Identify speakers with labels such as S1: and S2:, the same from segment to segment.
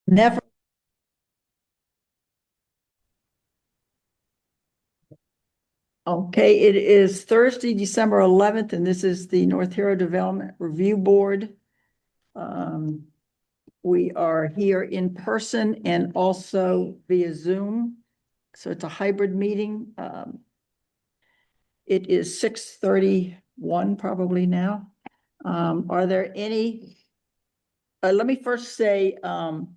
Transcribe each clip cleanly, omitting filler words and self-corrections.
S1: Never. Okay, it is Thursday, December 11th, and this is the North Hero Development Review Board. We are here in person and also via Zoom. So it's a hybrid meeting. It is 6:31 probably now. Are there any? Let me first say, the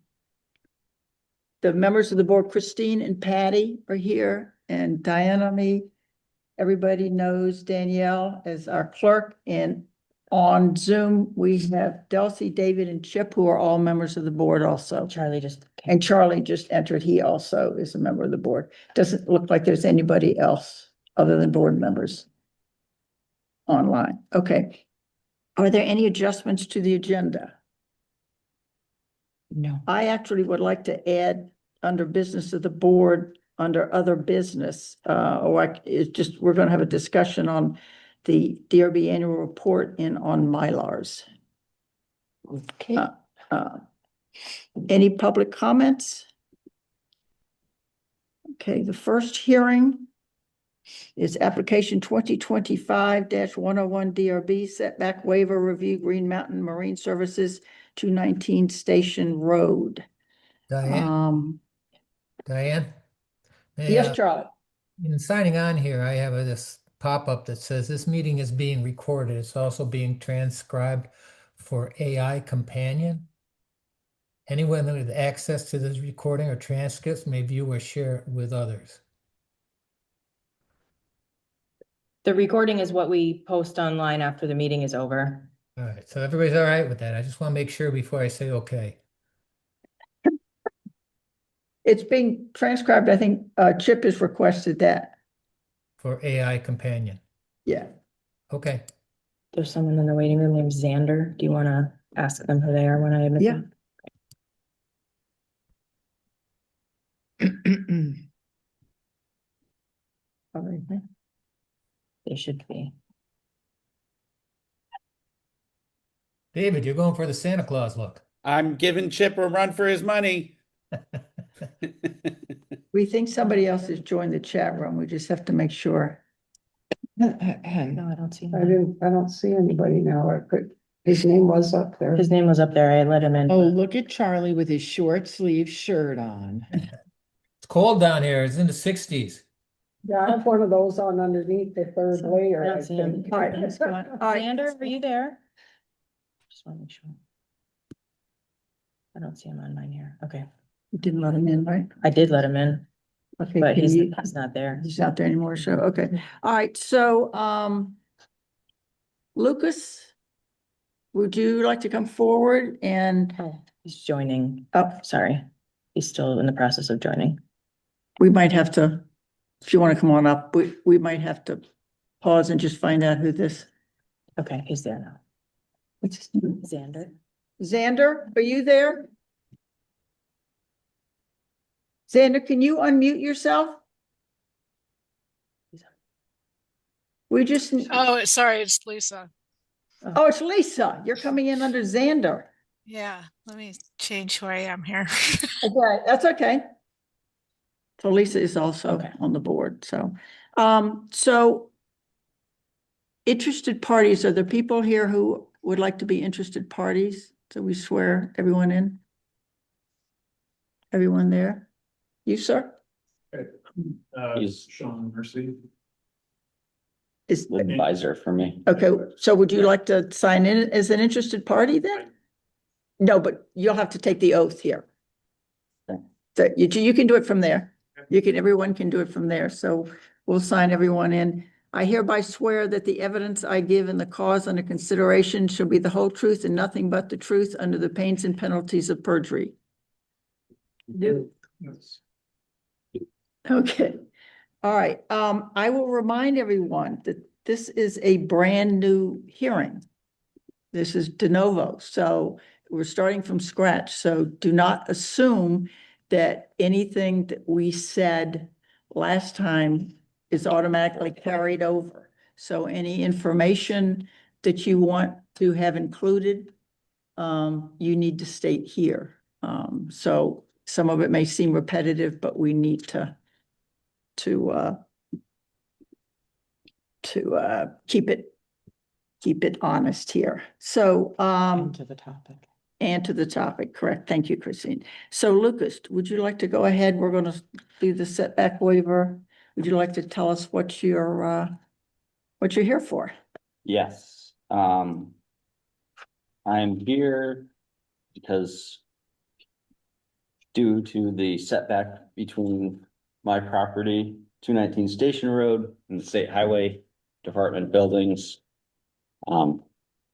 S1: members of the board, Christine and Patty, are here, and Diana, everybody knows Danielle as our clerk, and on Zoom, we have Delcy, David, and Chip, who are all members of the board also.
S2: Charlie just came.
S1: And Charlie just entered. He also is a member of the board. Doesn't look like there's anybody else other than board members online. Okay. Are there any adjustments to the agenda?
S2: No.
S1: I actually would like to add under business of the board, under other business, it's just, we're gonna have a discussion on the DRB annual report and on Mylars.
S2: Okay.
S1: Any public comments? Okay, the first hearing is application 2025-101 DRB setback waiver review, Green Mountain Marine Services, 219 Station Road.
S3: Diane,
S1: Yes, Charlie.
S3: in signing on here, I have this pop-up that says this meeting is being recorded. It's also being transcribed for AI companion. Anyone with access to this recording or transcripts may view or share it with others.
S2: The recording is what we post online after the meeting is over.
S3: All right, so everybody's all right with that. I just want to make sure before I say okay.
S1: It's being transcribed. I think Chip has requested that.
S3: For AI companion.
S1: Yeah.
S3: Okay.
S2: There's someone in the waiting room named Xander. Do you want to ask them who they are when I admit
S1: Yeah.
S2: them?
S1: All right.
S2: They should be.
S3: David, you're going for the Santa Claus look.
S4: I'm giving Chip a run for his money.
S1: We think somebody else has joined the chat room. We just have to make sure.
S2: No, I don't see
S5: I
S2: him.
S5: don't see anybody now. His name was up there.
S2: His name was up there. I let him in.
S6: Oh, look at Charlie with his short sleeve shirt on.
S3: It's cold down here. It's in the 60s.
S5: Yeah, I have one of those on underneath the third layer.
S2: I don't see him.
S1: All right, let's go on. All right.
S2: Xander, are you there? Just want to make sure. I don't see him on mine here. Okay.
S1: You didn't let him in, right?
S2: I did let him in,
S1: Okay,
S2: but
S1: can
S2: he's
S1: you-
S2: not there.
S1: he's not there anymore, so, okay. All right, so, Lucas, would you like to come forward and,
S2: Oh, he's joining.
S1: oh,
S2: Sorry. He's still in the process of joining.
S1: we might have to, if you want to come on up, we might have to pause and just find out who this,
S2: Okay, he's there now.
S1: what's his name?
S2: Xander.
S1: Xander, are you there? Xander, can you unmute yourself? We just,
S7: Oh, sorry, it's Lisa.
S1: oh, it's Lisa. You're coming in under Xander.
S7: Yeah, let me change who I am here.
S1: Okay, that's okay. So Lisa is also
S2: Okay.
S1: on the board, so, so interested parties, are there people here who would like to be interested parties? So we swear everyone in? Everyone there? You, sir?
S8: He's Sean Mercy.
S1: Is,
S8: Advisor for me.
S1: okay, so would you like to sign in as an interested party then? No, but you'll have to take the oath here. So you can do it from there. Everyone can do it from there. So we'll sign everyone in. I hereby swear that the evidence I give in the cause under consideration shall be the whole truth and nothing but the truth under the pains and penalties of perjury. Do.
S8: Yes.
S1: Okay. All right. I will remind everyone that this is a brand new hearing. This is de novo. So we're starting from scratch. So do not assume that anything that we said last time is automatically carried over. So any information that you want to have included, you need to state here. So some of it may seem repetitive, but we need to keep it honest here. So,
S2: Into the topic.
S1: and to the topic, correct. Thank you, Christine. So Lucas, would you like to go ahead? We're gonna do the setback waiver. Would you like to tell us what you're here for?
S8: Yes, I'm here because due to the setback between my property, 219 Station Road, and the State Highway Department buildings,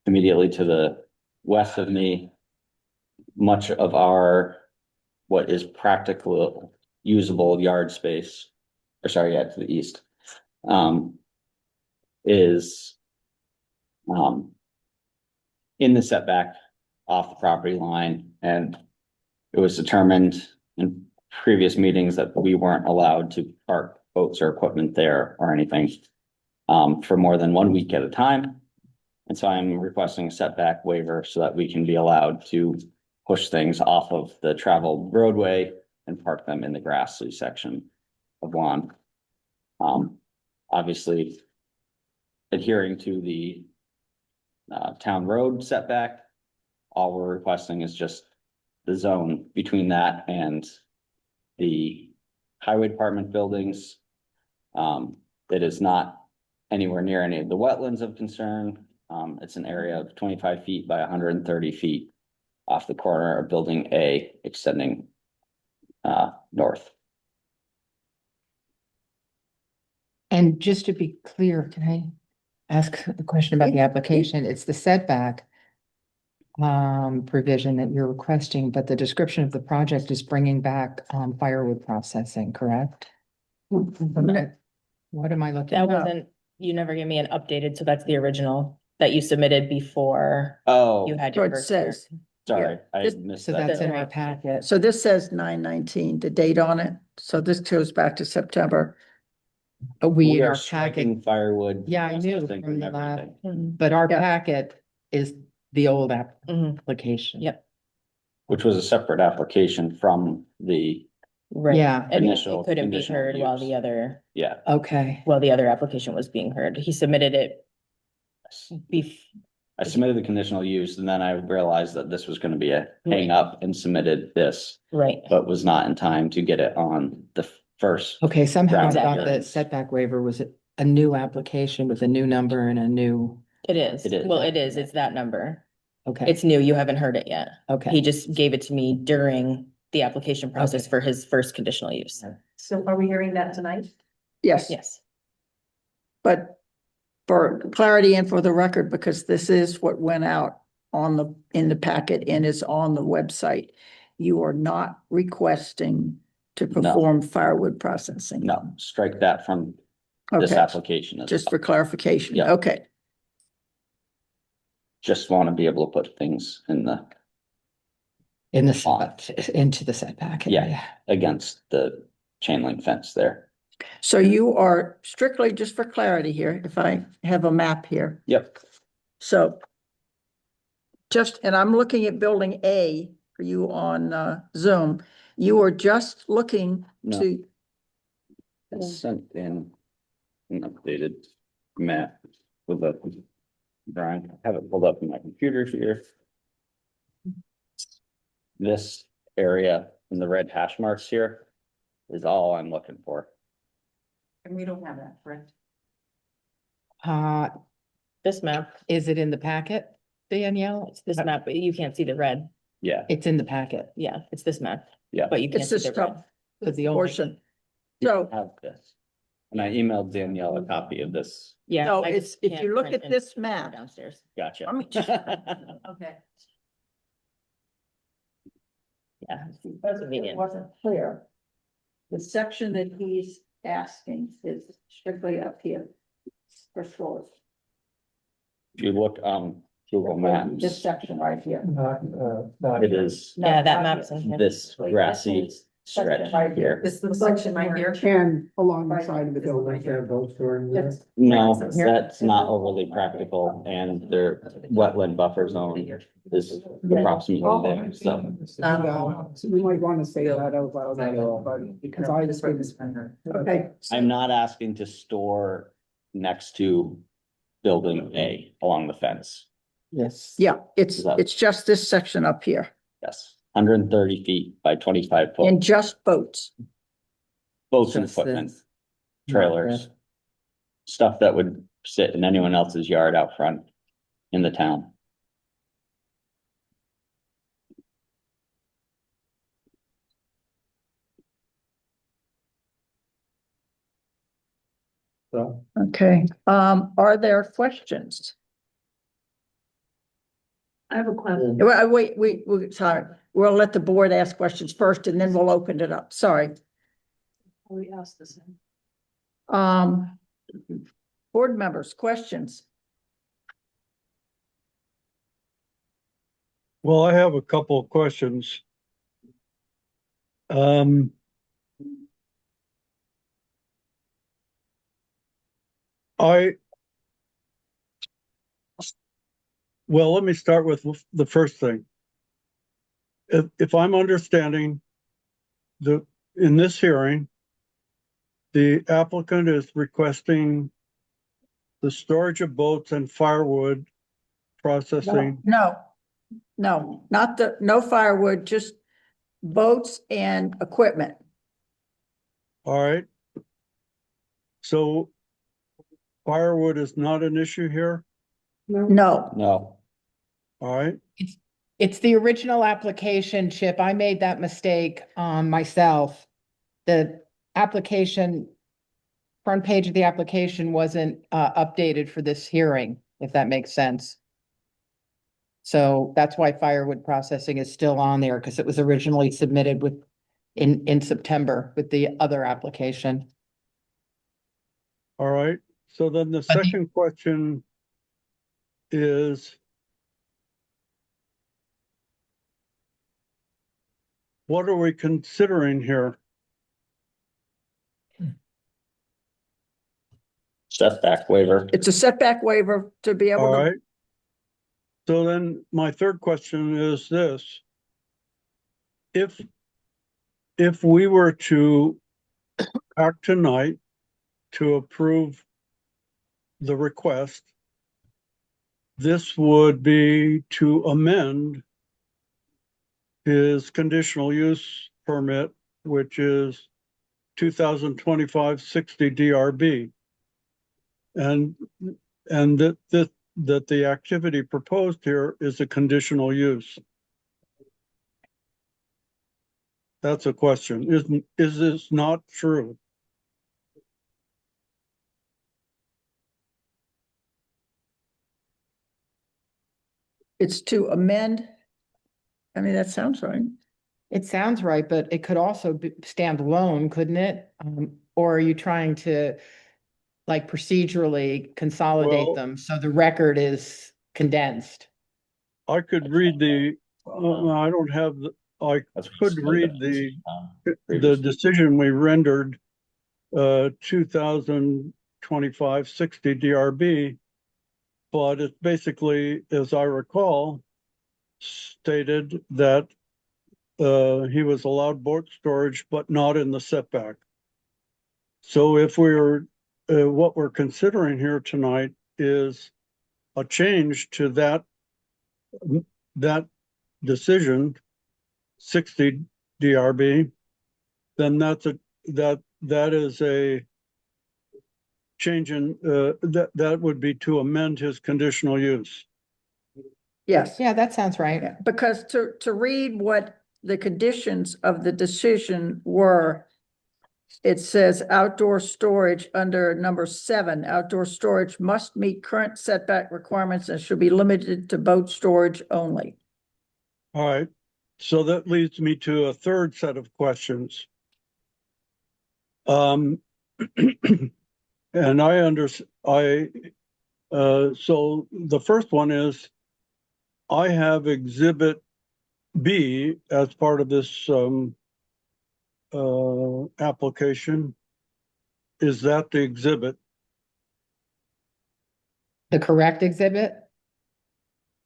S8: immediately to the west of me, much of our, what is practical usable yard space, or sorry, yeah, to the east, is in the setback off the property line, and it was determined in previous meetings that we weren't allowed to park boats or equipment there or anything for more than 1 week at a time. And so I'm requesting a setback waiver so that we can be allowed to push things off of the traveled roadway and park them in the grassy section of lawn. Obviously adhering to the town road setback. All we're requesting is just the zone between that and the highway department buildings. It is not anywhere near any of the wetlands of concern. It's an area of 25 feet by 130 feet off the corner of building A extending north.
S2: And just to be clear, can I ask the question about the application? It's the setback provision that you're requesting, but the description of the project is bringing back firewood processing, correct? What am I looking
S1: No.
S2: at?
S9: That wasn't, you never gave me an updated, so that's the original that you submitted before
S8: Oh,
S9: you had
S1: So
S9: your
S1: it
S9: first.
S1: says,
S8: sorry, I
S1: This-
S8: missed
S2: So
S8: that.
S2: that's in our
S9: Right.
S2: packet.
S1: so this says 9/19, the date on it. So this goes back to September.
S2: We in
S8: are
S2: our packet,
S8: striking firewood.
S2: Yeah, I knew
S8: processing
S2: from the last-
S8: everything,
S9: Mhm.
S2: but our
S1: Yeah.
S2: packet is the old
S9: Mhm.
S2: application.
S9: Yep.
S8: Which was a separate application from the,
S9: Right.
S2: Yeah.
S9: And
S8: Initial
S9: it couldn't be
S8: conditional
S9: heard while the
S8: use.
S9: other,
S8: yeah.
S2: Okay,
S9: application was being heard. He submitted it
S8: I submitted the conditional use and then I realized that this was gonna be a hang up and submitted this,
S9: right.
S8: but was not in time to get it on the first.
S2: okay, somehow I
S8: Ground
S2: thought the
S8: clearance.
S2: setback waiver was a new application with a new number and a new,
S9: It is.
S8: It is.
S9: Well, it is. It's that number.
S2: okay,
S9: It's new. You haven't heard it yet. He
S2: okay.
S9: just gave it to me during the application process
S2: Okay.
S9: for his first conditional use.
S10: So are we hearing that tonight?
S1: Yes,
S9: Yes.
S1: but for clarity and for the record, because this is what went out in the packet and is on the website, you are not requesting to
S8: No.
S1: perform firewood processing.
S8: No, strike that from this
S1: Okay,
S8: application. as
S1: just
S8: well.
S1: for clarification.
S8: Yeah.
S1: Okay,
S8: Just wanna be able to put things in the,
S2: In the,
S8: Fine.
S2: into the setback
S8: Yeah.
S2: area.
S8: against the chain link fence there.
S1: so you are strictly, just for clarity here, if I have a map here.
S8: Yep.
S1: So and I'm looking at building A for you on Zoom. You are just looking
S8: No.
S1: to,
S8: I sent in an updated map with the, Brian, I have it pulled up in my computer here. This area in the red hash marks here is all I'm looking for.
S10: And we don't have that, correct?
S9: This map,
S2: Is it in the packet, Danielle?
S9: it's this map, but you can't see the red.
S8: Yeah,
S2: It's in the packet.
S9: Yeah, it's this map.
S8: Yeah.
S9: But you can't
S1: it's
S9: see
S1: this
S9: the red.
S1: stuff,
S2: Because the only,
S1: portion. So,
S8: have this. And I emailed Danielle a copy of this.
S9: Yeah.
S1: no,
S9: I
S1: it's,
S9: just
S1: if
S9: can't
S1: you look
S9: print
S1: at
S9: and
S1: this
S9: put it
S1: map,
S9: downstairs.
S8: Gotcha.
S1: I mean,
S10: Okay.
S9: Yeah.
S1: because it
S9: Convenient.
S1: wasn't clear. The section that he's asking is strictly up here. For sure.
S8: If you look, Google
S1: This
S8: Maps,
S1: section right here.
S8: it is
S9: Yeah, that map's in here.
S8: this grassy stretch here.
S10: This little section right here.
S5: And along the side of the building.
S10: Yes.
S8: No, that's not overly practical, and their wetland buffer zone is approximately there, so.
S5: So we might want to say that out loud, but because I just. Okay.
S8: I'm not asking to store next to building A along the fence.
S6: Yes.
S1: Yeah, it's
S8: Is that-
S1: just this section up here
S8: Yes, 130 feet by 25
S1: and
S8: foot,
S1: just boats.
S8: boats and
S6: Just
S8: equipment,
S6: this.
S8: trailers. Stuff that would sit in anyone else's yard out front in the town.
S1: Okay, are there questions?
S10: I have a question.
S1: Sorry, we'll let the board ask questions first and then we'll open it up. Sorry.
S10: We asked this.
S1: Board members, questions?
S11: Well, I have a couple of questions. Well, let me start with the first thing. If I'm understanding in this hearing, the applicant is requesting the storage of boats and firewood processing.
S1: No, no firewood, just boats and equipment.
S11: All right. So firewood is not an issue here,
S1: No,
S8: No,
S11: all right?
S2: It's the original application, Chip. I made that mistake, myself. The application, front page of the application wasn't, updated for this hearing, if that makes sense. So that's why firewood processing is still on there, because it was originally submitted in September with the other application.
S11: All right, so then the second question is, what are we considering here?
S8: setback waiver.
S1: it's a setback waiver to be able
S11: All
S1: to,
S11: right. So then my third question is this. If we were to act tonight to approve the request, this would be to amend his conditional use permit, which is 2025-60 DRB. And that the activity proposed here is a conditional use. That's a question. Is this not true?
S1: it's to amend. I mean, that sounds right.
S2: It sounds right, but it could also stand alone, couldn't it? Or are you trying to, like, procedurally consolidate
S11: Well-
S2: them so the record is condensed?
S11: I could read I don't have I
S8: That's
S11: could read the
S8: previous-
S11: decision we rendered, 2025-60 DRB. But it basically, as I recall, stated that he was allowed boat storage, but not in the setback. So if we're, what we're considering here tonight is a change to that decision, 60 DRB, then that is a change in, that would be to amend his conditional use.
S1: Yes.
S2: Yeah, that sounds right.
S1: Yeah, because to read what the conditions of the decision were, it says outdoor storage under number 7, outdoor storage must meet current setback requirements and should be limited to boat storage only.
S11: All right, so that leads me to a third set of questions. And so the first one is, I have exhibit B as part of this application. Is that the exhibit?
S2: The correct exhibit?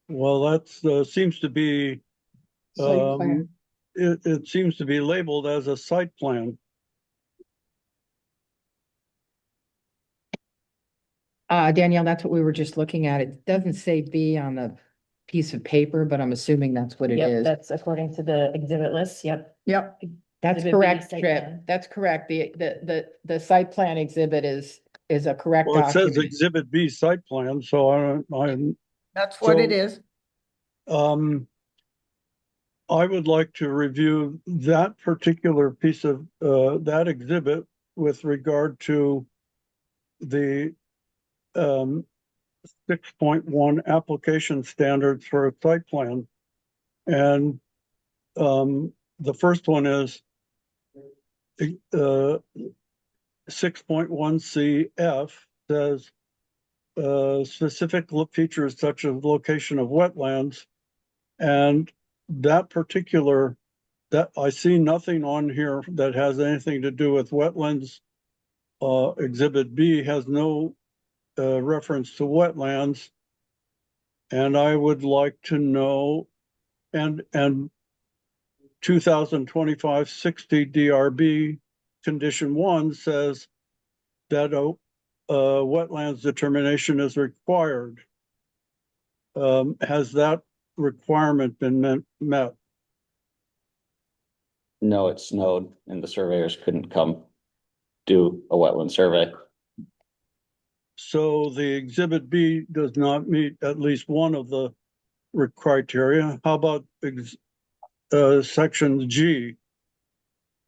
S11: Well, that's, seems to be,
S5: Site plan.
S11: it seems to be labeled as a site plan.
S2: Danielle, that's what we were just looking at. It doesn't say B on the piece of paper, but I'm assuming that's what it
S9: Yep,
S2: is.
S9: that's according to the exhibit list, yep.
S1: Yep,
S2: That's
S9: Exhibit B,
S2: correct,
S9: site
S2: Trip.
S9: plan.
S2: That's correct. The site plan exhibit is a correct
S11: Well, it says
S2: document.
S11: Exhibit B site plan, so
S1: that's what it
S11: So-
S1: is.
S11: I would like to review that particular piece of, that exhibit with regard to the 6.1 application standards for a site plan. And the first one is 6.1 CF says specific features such as location of wetlands. And that particular, that I see nothing on here that has anything to do with wetlands. Exhibit B has no reference to wetlands. And I would like to know, and 2025-60 DRB condition 1 says that wetlands determination is required. Has that requirement been met?
S8: No, it snowed and the surveyors couldn't come do a wetland survey.
S11: So the exhibit B does not meet at least one of the criteria. How about section G?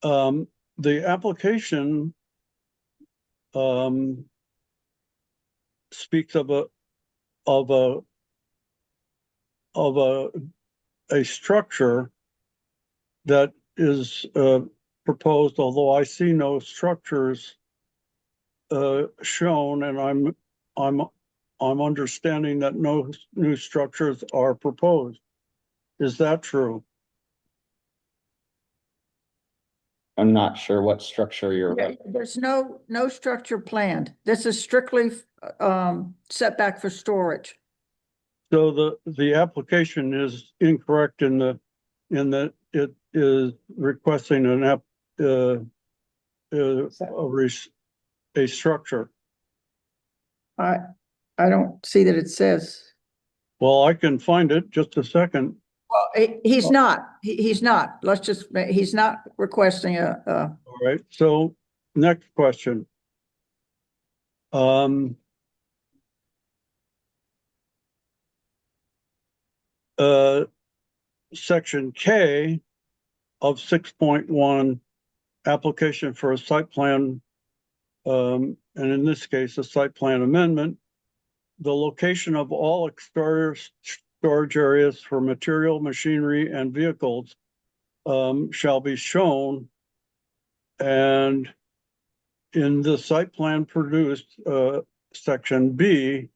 S11: The application speaks of a structure that is proposed, although I see no structures shown, and I'm understanding that no new structures are proposed. Is that true?
S8: I'm not sure what structure you're.
S1: Yeah, there's no structure planned. This is strictly setback for storage.
S11: So the application is incorrect in that it is requesting a structure.
S1: I don't see that it says.
S11: Well, I can find it, just a second.
S1: Well, he's not, he's not, he's not requesting a,
S11: All right, so next question. Section K of 6.1, application for a site plan, and in this case, a site plan amendment. The location of all exterior storage areas for material, machinery, and vehicles shall be shown. And in the site plan produced, section B,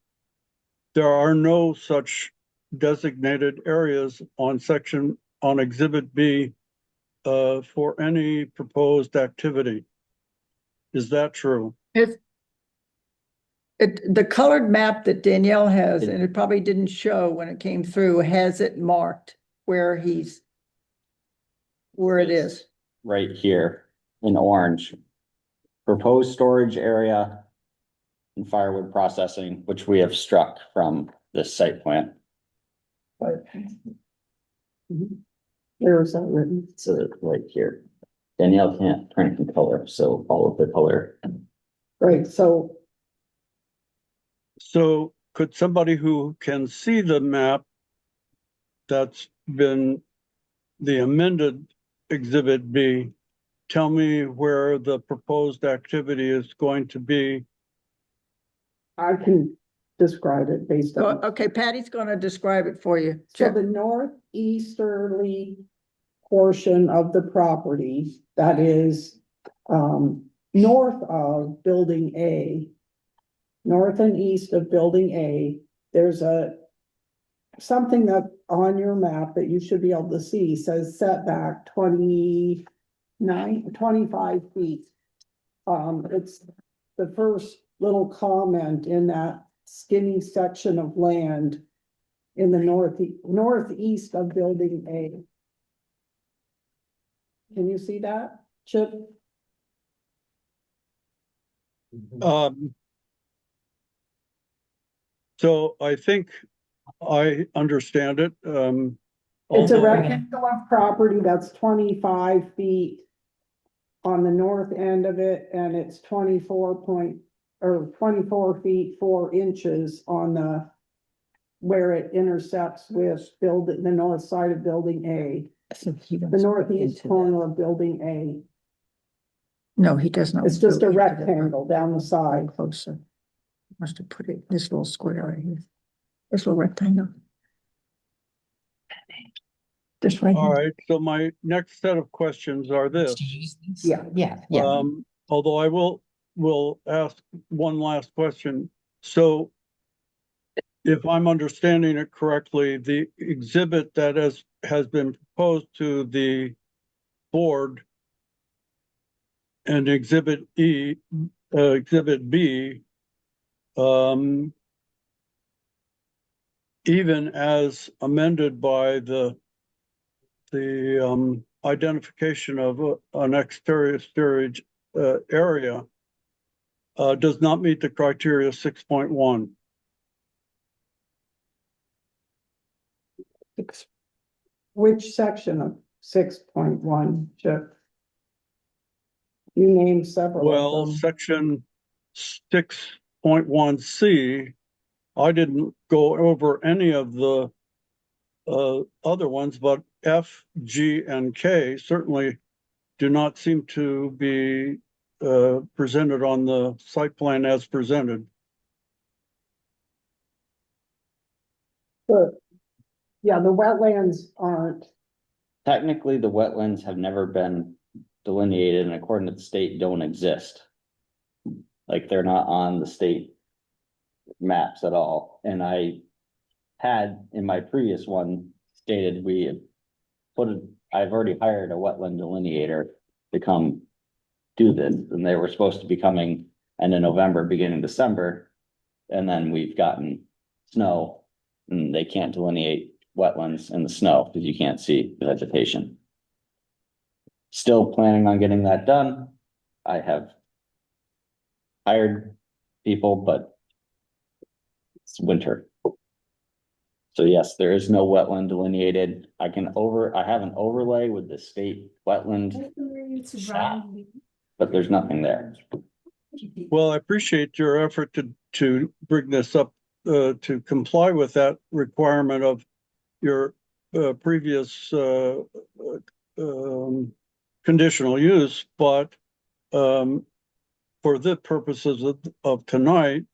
S11: there are no such designated areas on exhibit B for any proposed activity. Is that true?
S1: the colored map that Danielle has, and it probably didn't show when it came through, has it marked where it is.
S8: Right here in orange. Proposed storage area and firewood processing, which we have struck from this site plan.
S5: Where is that written?
S8: So right here. Danielle can't print in color, so follow the color.
S5: Right, so
S11: could somebody who can see the map that's been the amended exhibit B, tell me where the proposed activity is going to be?
S5: I can describe it based on.
S1: Okay, Patty's gonna describe it for you.
S5: So the northeasterly portion of the property that is north of building A, north and east of building A, there's something that on your map that you should be able to see says setback 20 25 feet. It's the first little comment in that skinny section of land in the northeast of building A. Can you see that, Chip?
S11: So I think I understand it.
S5: It's a
S11: although-
S5: rectangular property that's 25 feet on the north end of it, and it's 24 feet, 4 inches on the where it intersects with the north side of building A,
S1: So he
S5: the
S1: wants to look
S5: northeast
S1: into that.
S5: corner of building A.
S1: No, he does not.
S5: It's just
S1: go
S5: a
S1: into that
S5: rectangle down the side.
S1: Closer. Must have put it, this little square right here. This little rectangle. This right
S11: All
S1: here.
S11: right, so my next set of questions are this.
S5: Yeah.
S2: Yeah.
S11: Although I will ask one last question. So if I'm understanding it correctly, the exhibit that has been proposed to the board and exhibit exhibit B, even as amended by the identification of an exterior storage area, does not meet the criteria 6.1.
S5: Which section of 6.1, Chip? You named several
S11: Well,
S5: of them.
S11: section 6.1C, I didn't go over any of the other ones, but F, G, and K certainly do not seem to be presented on the site plan as presented.
S5: Yeah, the wetlands aren't.
S8: Technically, the wetlands have never been delineated and according to the state don't exist. Like they're not on the state maps at all. And I had in my previous one stated I've already hired a wetland delineator to come do this, and they were supposed to be coming end of November, beginning December. And then we've gotten snow and they can't delineate wetlands in the snow because you can't see the vegetation. Still planning on getting that done. I have hired people, but it's winter. So yes, there is no wetland delineated. I have an overlay with the state wetland, but there's nothing there.
S11: Well, I appreciate your effort to bring this up, to comply with that requirement of your previous conditional use, but for the purposes of tonight,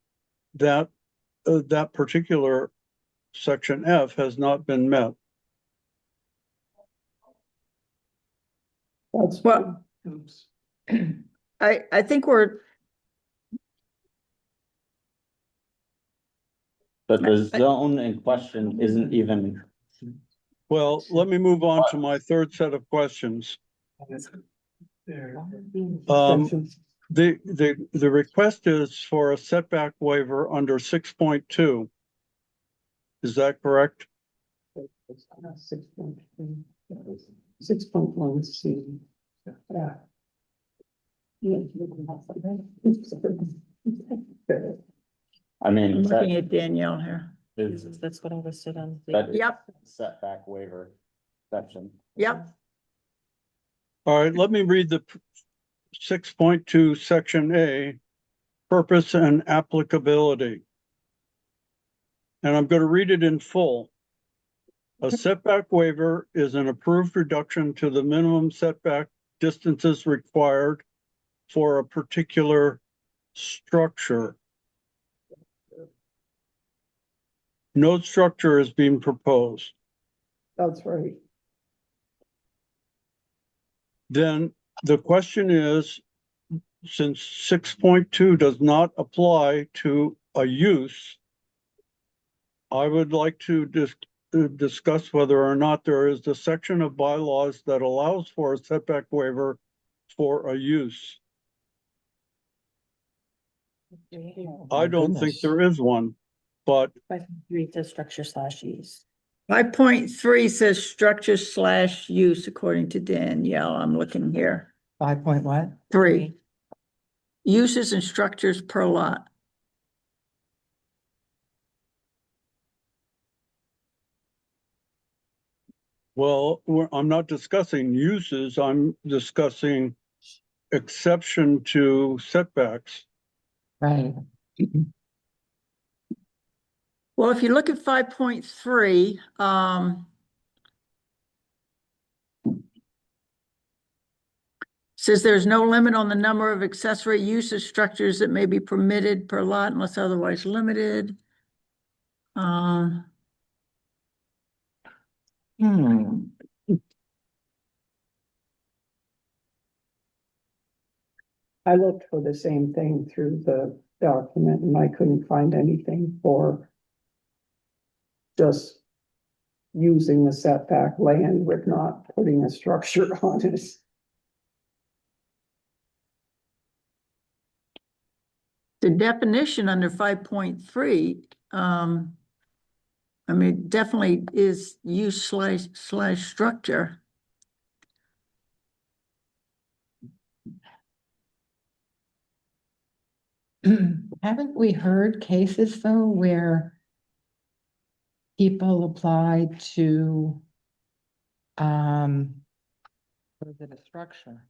S11: that particular section F has not been met.
S5: That's
S1: Well, I think we're,
S8: But the zone in question isn't even,
S11: Well, let me move on to my third set of questions. The request is for a setback waiver under 6.2. Is that correct?
S5: 6.1 C. Yeah.
S8: I mean,
S1: I'm looking at Danielle here.
S9: That's what I listed on.
S8: that
S1: Yep,
S8: setback waiver section.
S1: yep.
S11: All right, let me read the 6.2 section A, purpose and applicability. And I'm going to read it in full. A setback waiver is an approved reduction to the minimum setback distances required for a particular structure. No structure is being proposed.
S5: That's right.
S11: Then the question is, since 6.2 does not apply to a use, I would like to discuss whether or not there is the section of bylaws that allows for a setback waiver for a use. I
S6: my
S11: don't think
S6: goodness.
S11: there is one, but
S9: 5.3 says structure slash use.
S1: 5.3 says structure slash use according to Danielle. I'm looking here.
S6: 5 point what?
S1: 3. Uses and structures per lot.
S11: well, I'm not discussing uses, I'm discussing exception to setbacks.
S6: Right.
S1: Well, if you look at 5.3, says there's no limit on the number of accessory uses structures that may be permitted per lot unless otherwise limited.
S5: I looked for the same thing through the document and I couldn't find anything for just using the setback land with not putting a structure on it.
S1: The definition under 5.3, I mean, definitely is use slash structure.
S6: Haven't we heard cases though where people applied to what is it, a structure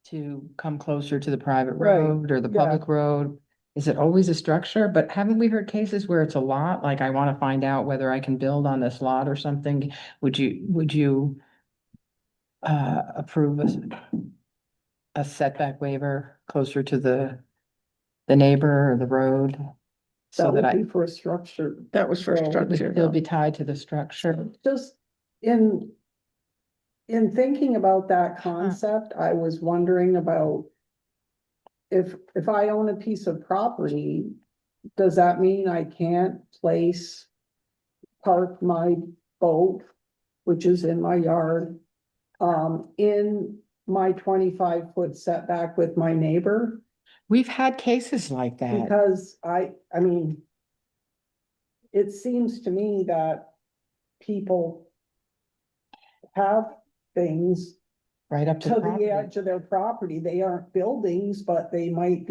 S6: to come closer to the private
S5: Right,
S6: road or the
S5: yeah.
S6: public road? Is it always a structure? But haven't we heard cases where it's a lot? Like I want to find out whether I can build on this lot or something. Would you approve a setback waiver closer to the neighbor or the road? So
S5: That
S6: that
S5: would
S6: I,
S5: be for a structure.
S1: That was for
S5: Well, it
S6: it would
S1: structure.
S6: still
S1: though.
S6: be tied to the structure.
S5: Just in thinking about that concept, I was wondering about if I own a piece of property, does that mean I can't park my boat, which is in my yard, in my 25-foot setback with my neighbor?
S6: We've had cases like that.
S5: Because I mean, it seems to me that people have things
S6: Right up to
S5: to
S6: the
S5: the
S6: property.
S5: edge of their property. They aren't buildings, but they might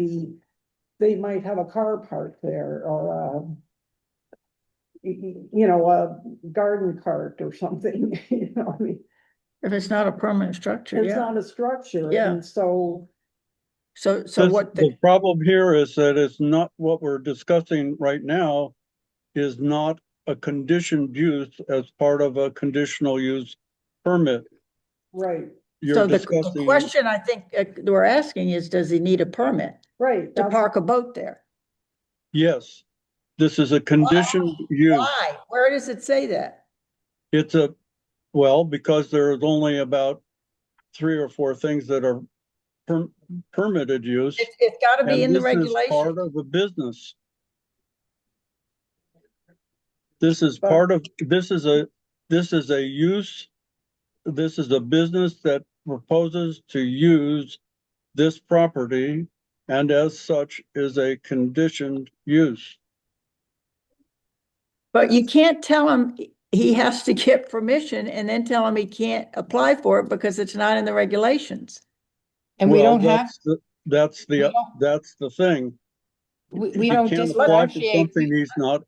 S5: have a car parked there or a garden cart or something, I mean,
S1: If it's not a permanent structure,
S5: it's
S1: yeah.
S5: not a structure,
S1: Yeah.
S5: and so.
S1: So
S11: This-
S1: what
S11: The problem here is that it's not what we're discussing right now is not a conditioned use as part of a conditional use permit.
S5: Right,
S11: You're
S1: so the
S11: discussing,
S1: question I think we're asking is, does he need a permit
S5: right.
S1: to
S5: that's-
S1: park a boat there?
S11: yes, this is a conditioned use.
S1: Why? Where does it say that?
S11: It's because there's only about 3 or 4 things that are permitted use.
S1: It's gotta be in
S11: And
S1: the
S11: this is
S1: regulation.
S11: part of the business. This is
S5: But-
S11: part of, this is a use, this is a business that proposes to use this property and as such is a conditioned use.
S1: But you can't tell him he has to get permission and then tell him he can't apply for it because it's not in the regulations.
S6: And we
S11: Well,
S6: don't have,
S11: that's
S6: we don't-
S11: that's the thing.
S6: we
S11: He
S6: don't
S11: can't apply for
S6: differentiate.
S11: something he's not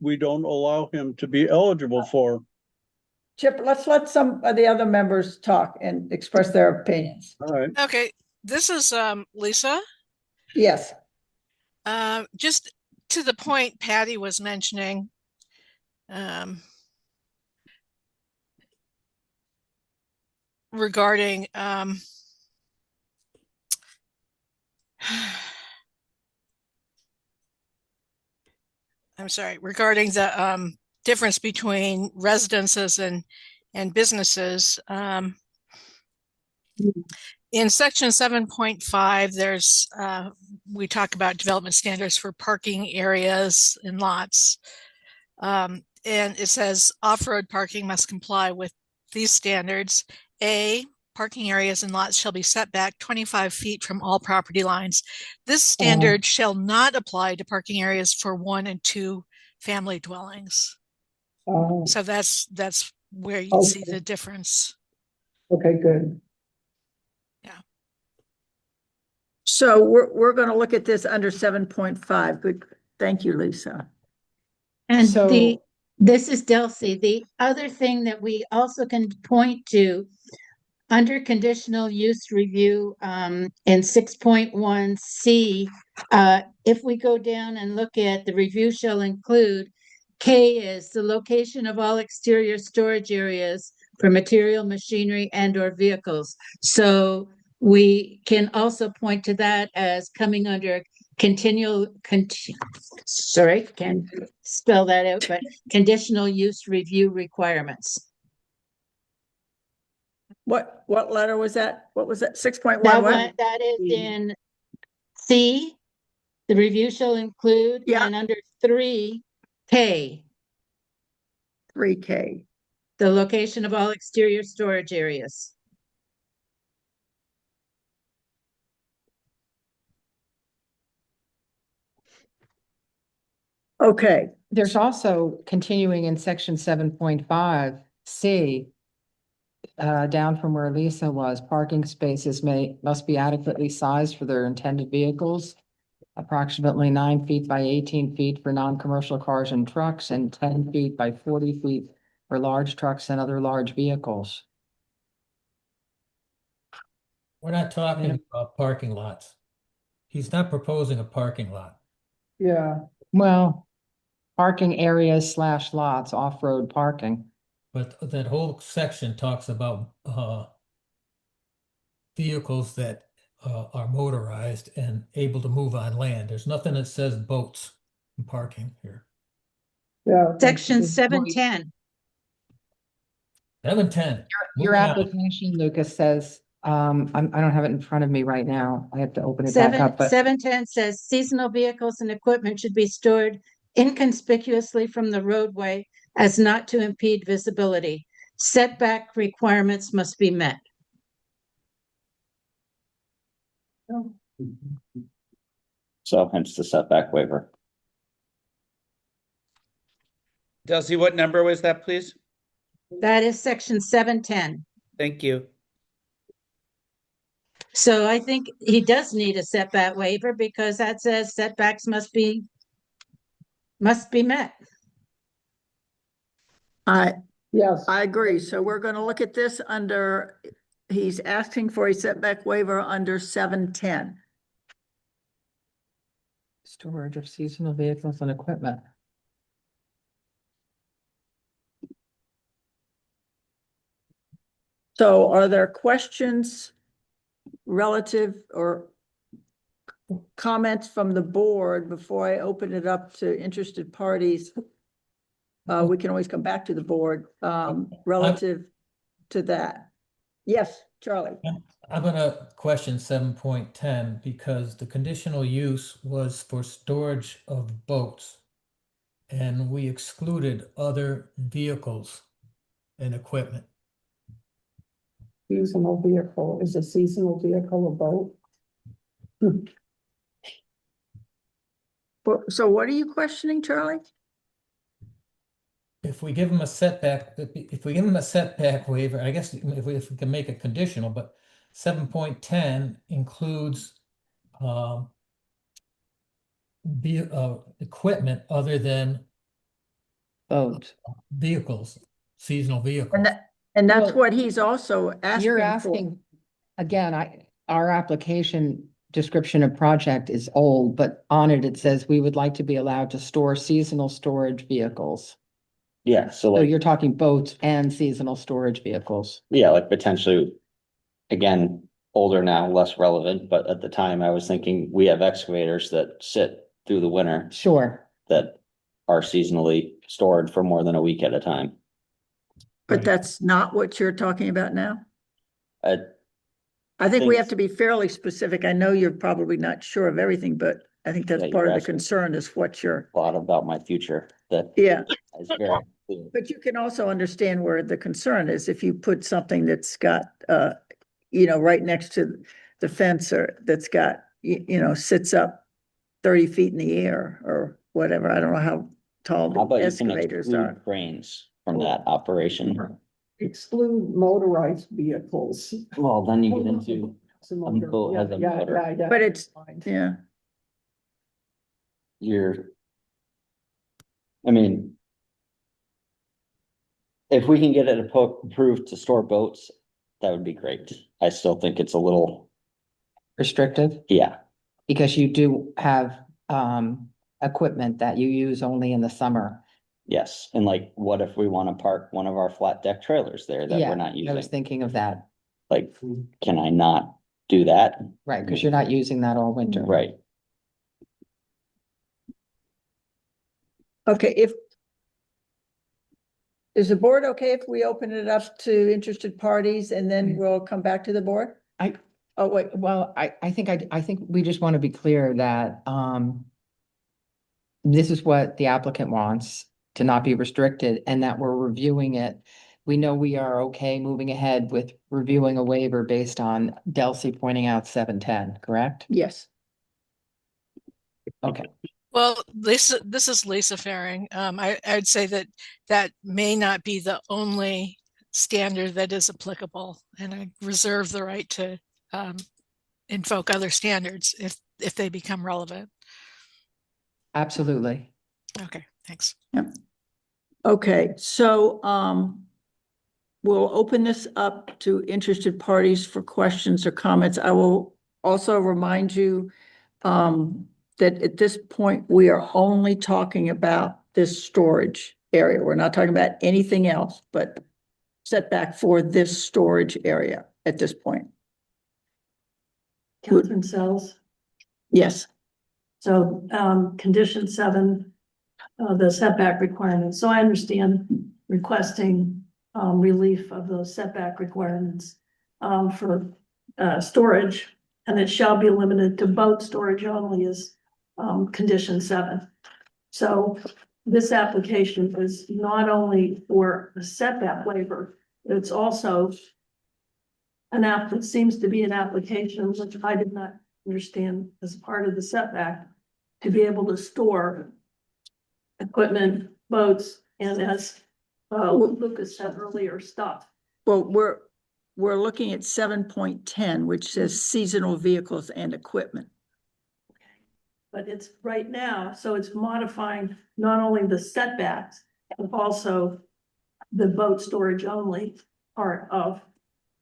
S11: we don't allow him to be eligible for.
S1: Chip, let's let some of the other members talk and express their opinions.
S11: All right.
S7: Okay, this is Lisa.
S1: Yes,
S7: Just to the point Patty was mentioning. Regarding I'm sorry, regarding the difference between residences and businesses. In section 7.5, there's we talk about development standards for parking areas and lots. And it says off-road parking must comply with these standards. A, parking areas and lots shall be set back 25 feet from all property lines. This standard shall not apply to parking areas for 1 and 2 family dwellings.
S5: Oh,
S7: So that's where you see
S5: Okay.
S7: the difference.
S5: okay, good.
S1: So we're gonna look at this under 7.5. Good, thank you, Lisa.
S12: And
S2: So-
S12: this is Delcy. The other thing that we also can point to under conditional use review, in 6.1C, if we go down and look at the review shall include, K is the location of all exterior storage areas for material, machinery, and or vehicles. So we can also point to that as coming under sorry, can't spell that out, but conditional use review requirements.
S1: What letter was that? What was that? 6.1 what?
S12: That is in C, the review shall include,
S1: Yeah.
S12: and under 3K,
S1: 3K.
S12: the location of all exterior storage areas.
S1: Okay,
S6: There's also continuing in section 7.5C. Down from where Lisa was, parking spaces must be adequately sized for their intended vehicles. Approximately 9 feet by 18 feet for non-commercial cars and trucks, and 10 feet by 40 feet for large trucks and other large vehicles.
S3: We're not talking
S6: Yeah.
S3: about parking lots. He's not proposing a parking lot.
S5: Yeah,
S6: Well, parking areas / lots, off-road parking.
S3: But that whole section talks about vehicles that are motorized and able to move on land. There's nothing that says boats and parking here.
S5: yeah.
S12: Section 710.
S3: 710.
S6: Your
S3: Moving on.
S6: application, Lucas, says, I don't have it in front of me right now. I have to open it back up, but
S12: 710 says seasonal vehicles and equipment should be stored inconspicuously from the roadway as not to impede visibility. Setback requirements must be met.
S8: So hence the setback waiver.
S4: Delcy, what number was that, please?
S12: That is section 710.
S4: Thank you.
S12: So I think he does need a setback waiver because that says setbacks must be met.
S5: Yes,
S1: I agree. So we're gonna look at this under, he's asking for a setback waiver under 710.
S6: storage of seasonal vehicles and equipment.
S1: So are there questions relative or comments from the board before I open it up to interested parties? We can always come back to the board, relative to that. Yes, Charlie.
S3: I'm gonna question 7.10 because the conditional use was for storage of boats. And we excluded other vehicles and equipment.
S5: seasonal vehicle, is a seasonal vehicle a boat?
S1: So what are you questioning, Charlie?
S3: If we give them a setback, if we give them a setback waiver, I guess if we can make it conditional, but 7.10 includes equipment other than
S6: Boat.
S3: vehicles, seasonal vehicles.
S1: And that's
S6: Well,
S1: what he's also
S6: You're
S1: asking for.
S6: asking, again, our application description of project is old, but on it says we would like to be allowed to store seasonal storage vehicles.
S8: Yeah, so
S6: So
S8: like,
S6: you're talking boats and seasonal storage vehicles.
S8: yeah, like potentially, again, older now, less relevant, but at the time I was thinking we have excavators that sit through the winter
S6: Sure.
S8: that are seasonally stored for more than a week at a time.
S1: But
S3: Right.
S1: that's not what you're talking about now?
S8: I
S1: I think we
S8: think-
S1: have to be fairly specific. I know you're probably not sure of everything, but I think that's
S8: Yeah,
S1: part
S8: you're
S1: of the
S8: asking.
S1: concern is what you're,
S8: a lot about my future that
S1: yeah.
S8: is very clear.
S1: But you can also understand where the concern is if you put something that's got right next to the fence or that's got, sits up 30 feet in the air or whatever. I don't know how tall
S8: How about
S1: the
S8: you can
S1: excavators
S8: exclude
S1: are.
S8: cranes from that operation?
S5: Exclude motorized vehicles.
S8: Well, then you get into, boat has a motor.
S1: But it's, yeah,
S8: I mean, if we can get it approved to store boats, that would be great. I still think it's a little,
S6: Restrictive,
S8: yeah,
S6: because you do have, equipment that you use only in the summer.
S8: yes. And like, what if we want to park one of our flat deck trailers there that
S6: Yeah,
S8: we're not
S6: I was
S8: using?
S6: thinking of that,
S8: Like, can I not do that?
S6: right, because you're not using that all winter.
S8: Right.
S1: okay, is the board okay if we open it up to interested parties and then we'll come back to the board? Oh, wait,
S6: Well, I think we just want to be clear that, this is what the applicant wants, to not be restricted, and that we're reviewing it. We know we are okay moving ahead with reviewing a waiver based on Delcy pointing out 710, correct?
S1: yes.
S6: Okay,
S7: Well, Lisa, this is Lisa Faring. I'd say that that may not be the only standard that is applicable, and I reserve the right to invoke other standards if they become relevant.
S6: absolutely.
S7: Okay, thanks.
S1: Okay, so, we'll open this up to interested parties for questions or comments. I will also remind you, that at this point, we are only talking about this storage area. We're not talking about anything else, but setback for this storage area at this point.
S10: Catherine Sells.
S1: Yes,
S10: So, condition 7, the setback requirements. So I understand requesting, relief of those setback requirements, for, storage, and it shall be limited to boat storage only is, condition 7. So this application is not only for a setback waiver, but it's also it seems to be an application which I did not understand as part of the setback, to be able to store equipment, boats, and as Lucas said earlier, stuff.
S1: well, we're looking at 7.10, which says seasonal vehicles and equipment.
S10: But it's right now, so it's modifying not only the setbacks, but also the boat storage only part of.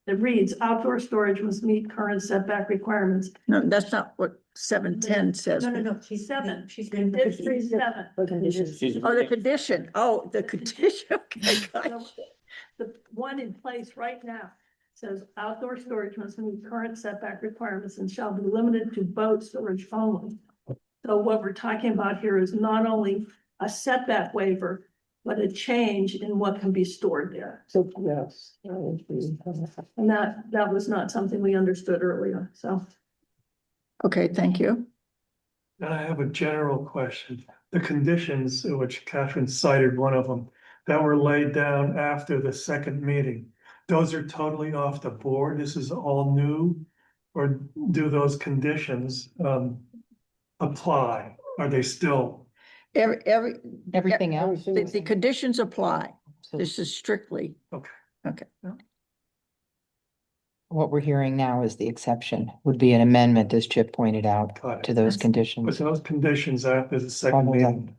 S10: It reads, outdoor storage must meet current setback requirements.
S1: No, that's not what 710 says.
S10: No, she's 7. She's condition 7.
S1: Oh, the condition. Oh, the condition. Okay, gotcha.
S10: The one in place right now says outdoor storage must meet current setback requirements and shall be limited to boat storage only. So what we're talking about here is not only a setback waiver, but a change in what can be stored there.
S5: So, yes.
S10: And that was not something we understood earlier, so.
S1: Okay, thank you.
S13: And I have a general question. The conditions, which Catherine cited one of them, that were laid down after the second meeting, those are totally off the board? This is all new? Or do those conditions apply? Are they still?
S6: Everything else,
S1: The conditions apply.
S6: So
S1: This is strictly,
S13: Okay.
S1: okay.
S6: what we're hearing now is the exception, would be an amendment, as Chip pointed out,
S13: Got it.
S6: to those
S13: But
S6: conditions.
S13: those conditions after the second
S6: Probably not.
S13: meeting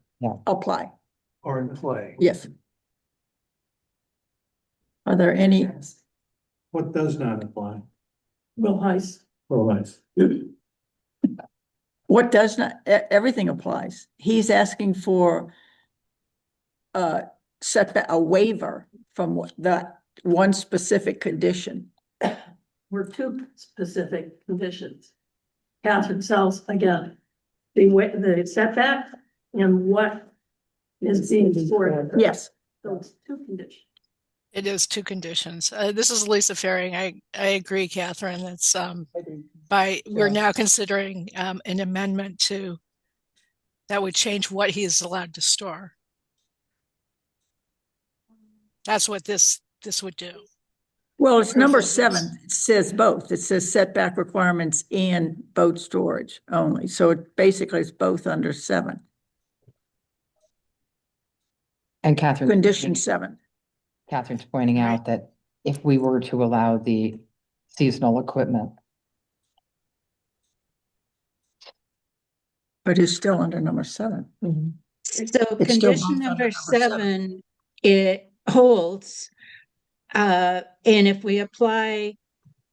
S1: Apply,
S13: are in play?
S1: yes. Are there any,
S13: What does not apply?
S10: Real nice.
S13: Well, nice.
S1: what does not, everything applies. He's asking for setback, a waiver from that one specific condition.
S10: Were 2 specific conditions. Catherine Sells, again, the setback and what is being stored.
S1: Yes,
S10: So it's 2 conditions.
S7: It is 2 conditions. This is Lisa Faring. I agree, Catherine. That's we're now considering an amendment to that would change what he is allowed to store. That's what this would do.
S1: Well, it's number
S10: Or something.
S1: 7. It says both. It says setback requirements and boat storage only. So it basically is both under 7.
S6: And Catherine.
S1: Condition 7.
S6: Catherine's pointing out that if we were to allow the seasonal equipment,
S1: But it's still under number 7.
S12: So
S1: It's still
S12: condition
S1: both under
S12: number
S1: number
S12: 7, it holds. And if we apply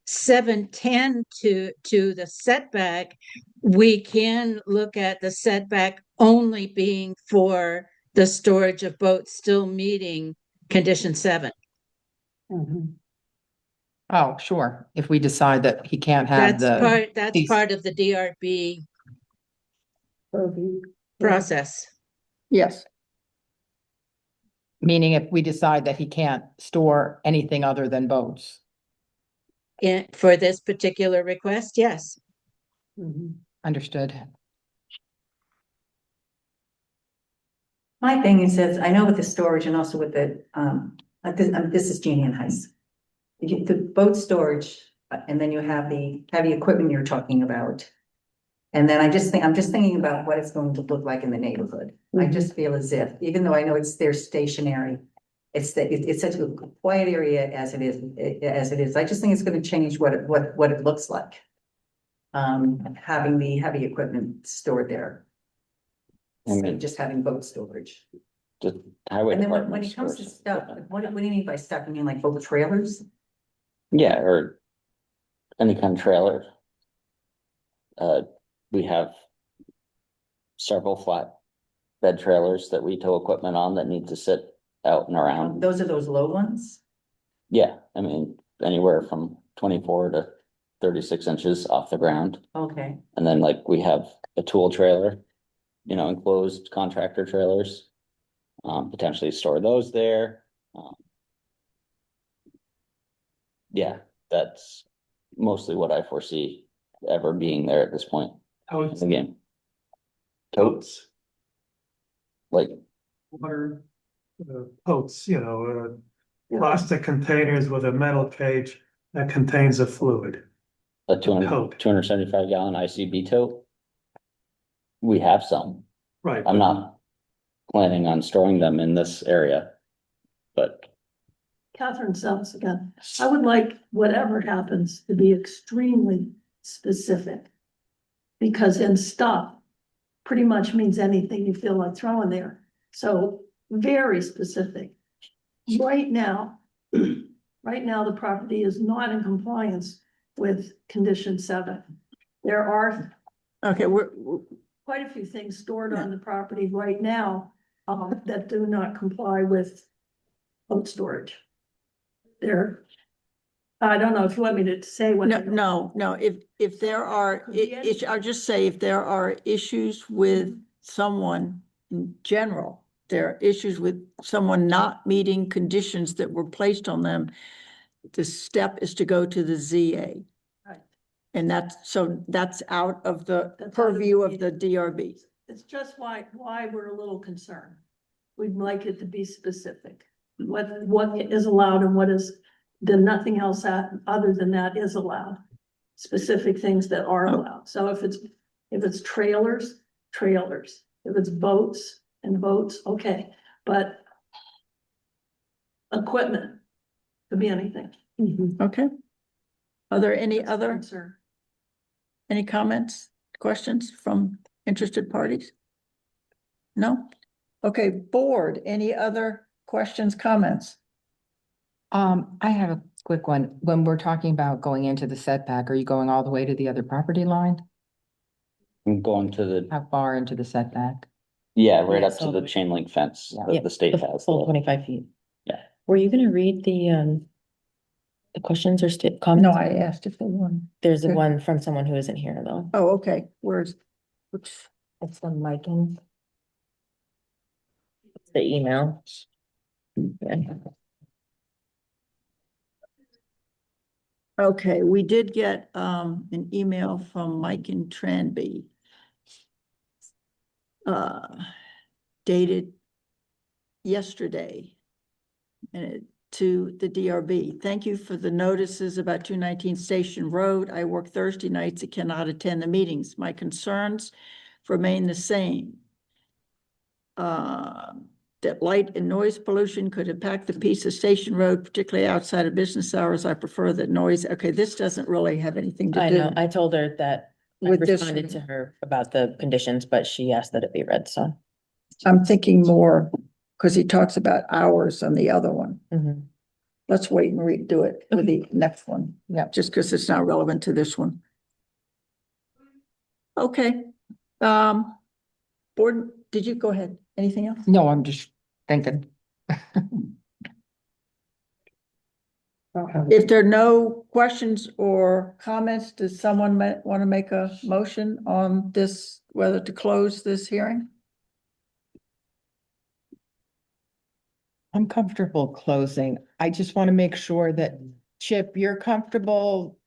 S12: 710 to the setback, we can look at the setback only being for the storage of boats still meeting condition 7.
S6: oh, sure, if we decide that he can't have
S12: That's
S6: the.
S12: part of the DRB process.
S1: Yes.
S6: Meaning if we decide that he can't store anything other than boats.
S12: For this particular request, yes.
S6: Understood.
S14: My thing is, I know with the storage and also with the, this is Jeannie and Heiss. The boat storage, and then you have the heavy equipment you're talking about. And then I'm just thinking about what it's going to look like in the neighborhood. I just feel as if, even though I know they're stationary, it's such a quiet area as it is. I just think it's going to change what it looks like. Having the heavy equipment stored there. Instead of just having boat storage.
S8: The highway
S14: And then when
S8: department
S14: it comes to
S8: stores
S14: stuff,
S8: equipment.
S14: what do you mean by stuff? You mean like boat trailers?
S8: Yeah, or any kind of trailer. We have several flat bed trailers that we tow equipment on that need to sit out and around.
S14: Those are those low ones?
S8: Yeah, I mean, anywhere from 24 to 36 inches off the ground.
S14: Okay.
S8: And then like we have a tool trailer, enclosed contractor trailers. Potentially store those there. Yeah, that's mostly what I foresee ever being there at this point.
S13: Totes.
S8: Again. Totes. Like,
S13: Water, totes, plastic containers with a metal cage that contains a fluid.
S8: a 200
S13: Tote.
S8: 275 gallon ICB tote. We have some.
S13: Right.
S8: I'm not planning on storing them in this area, but
S10: Catherine Sells again. I would like whatever happens to be extremely specific. Because in stuff pretty much means anything you feel like throwing there. So very specific. Right now, the property is not in compliance with condition 7. There are
S1: Okay, we're
S10: quite a few things stored on the property right now that do not comply with boat storage. I don't know if you want me to say what.
S1: no, if there are, I'll just say if there are issues with someone in general, there are issues with someone not meeting conditions that were placed on them, the step is to go to the ZA.
S10: Right.
S1: And that's out of the purview of the DRB.
S10: It's just why we're a little concerned. We'd like it to be specific. What is allowed and what is, then nothing else other than that is allowed. Specific things that are allowed. So if it's trailers, if it's boats, okay, but equipment could be anything.
S1: Okay. Are there any
S10: That's a
S1: other,
S10: concern.
S1: any comments, questions from interested parties? No? Okay, board, any other questions, comments?
S6: I have a quick one. When we're talking about going into the setback, are you going all the way to the other property line?
S8: I'm going to the,
S6: How far into the setback?
S8: right up
S9: Yes,
S8: to
S9: all
S8: the
S9: the way.
S8: chain link fence that
S9: Yep,
S8: the state has.
S9: Full 25 feet.
S8: Yeah.
S9: Were you gonna read the questions or comments?
S1: No, I asked if they won.
S9: There's
S1: Okay.
S9: one from someone who isn't here though.
S1: Oh, okay, which?
S9: It's from Michael. It's the email. Yeah.
S1: Okay, we did get an email from Mike and Tranby. Dated yesterday. And to the DRB. Thank you for the notices about 219 Station Road. I work Thursday nights and cannot attend the meetings. My concerns remain the same. That light and noise pollution could impact the piece of Station Road, particularly outside of business hours. I prefer that noise. Okay, this doesn't really have anything to
S9: I
S1: do.
S9: know, I told her that I
S1: With this
S9: responded
S1: one.
S9: to her about the conditions, but she asked that it be read, so.
S1: I'm thinking more, because he talks about hours on the other one.
S9: Mhm.
S1: Let's wait and redo it with the next one.
S2: Yep.
S1: Just because it's not relevant to this one. Okay. Board, did you go ahead? Anything else?
S6: No, I'm just thinking.
S1: If there are no questions or comments, does someone want to make a motion on this, whether to close this hearing?
S2: I'm comfortable closing. I just want to make sure that, Chip, you're comfortable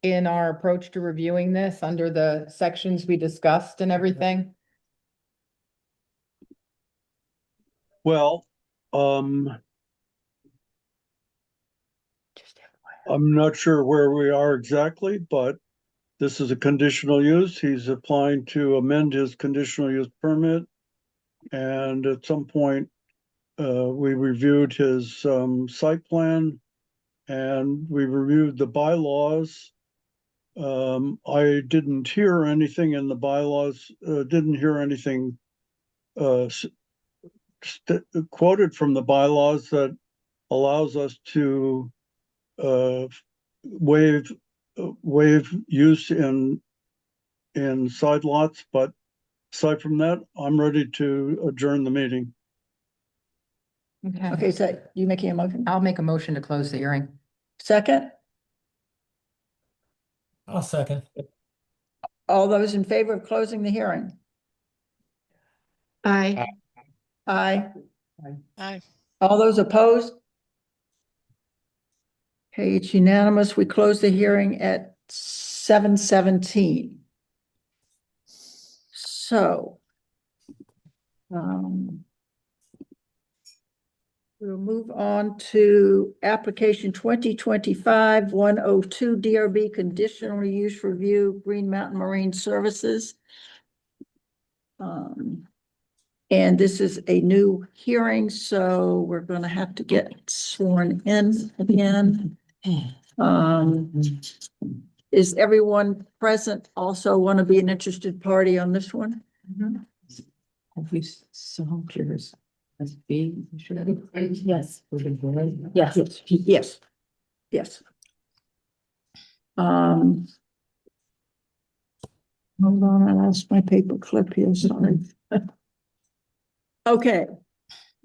S2: in our approach to reviewing this under the sections we discussed and everything?
S11: Well, I'm not sure where we are exactly, but this is a conditional use. He's applying to amend his conditional use permit. And at some point, we reviewed his site plan and we reviewed the bylaws. I didn't hear anything in the bylaws, didn't hear anything quoted from the bylaws that allows us to waive use in side lots, but aside from that, I'm ready to adjourn the meeting.
S1: Okay, so you making a motion?
S6: I'll make a motion to close the hearing.
S1: Second?
S3: I'll second.
S1: All those in favor of closing the hearing?
S12: Aye.
S1: Aye.
S7: Aye.
S1: All those opposed? Okay, it's unanimous. We close the hearing at 7:17. So. We'll move on to application 2025-102 DRB conditional use review, Green Mountain Marine Services. And this is a new hearing, so we're gonna have to get sworn in again. Is everyone present also want to be an interested party on this one?
S6: Have we solved yours? As B?
S9: Yes.
S6: Yes.
S1: Yes. Yes. Hold on, I lost my paper clip here, sorry. Okay.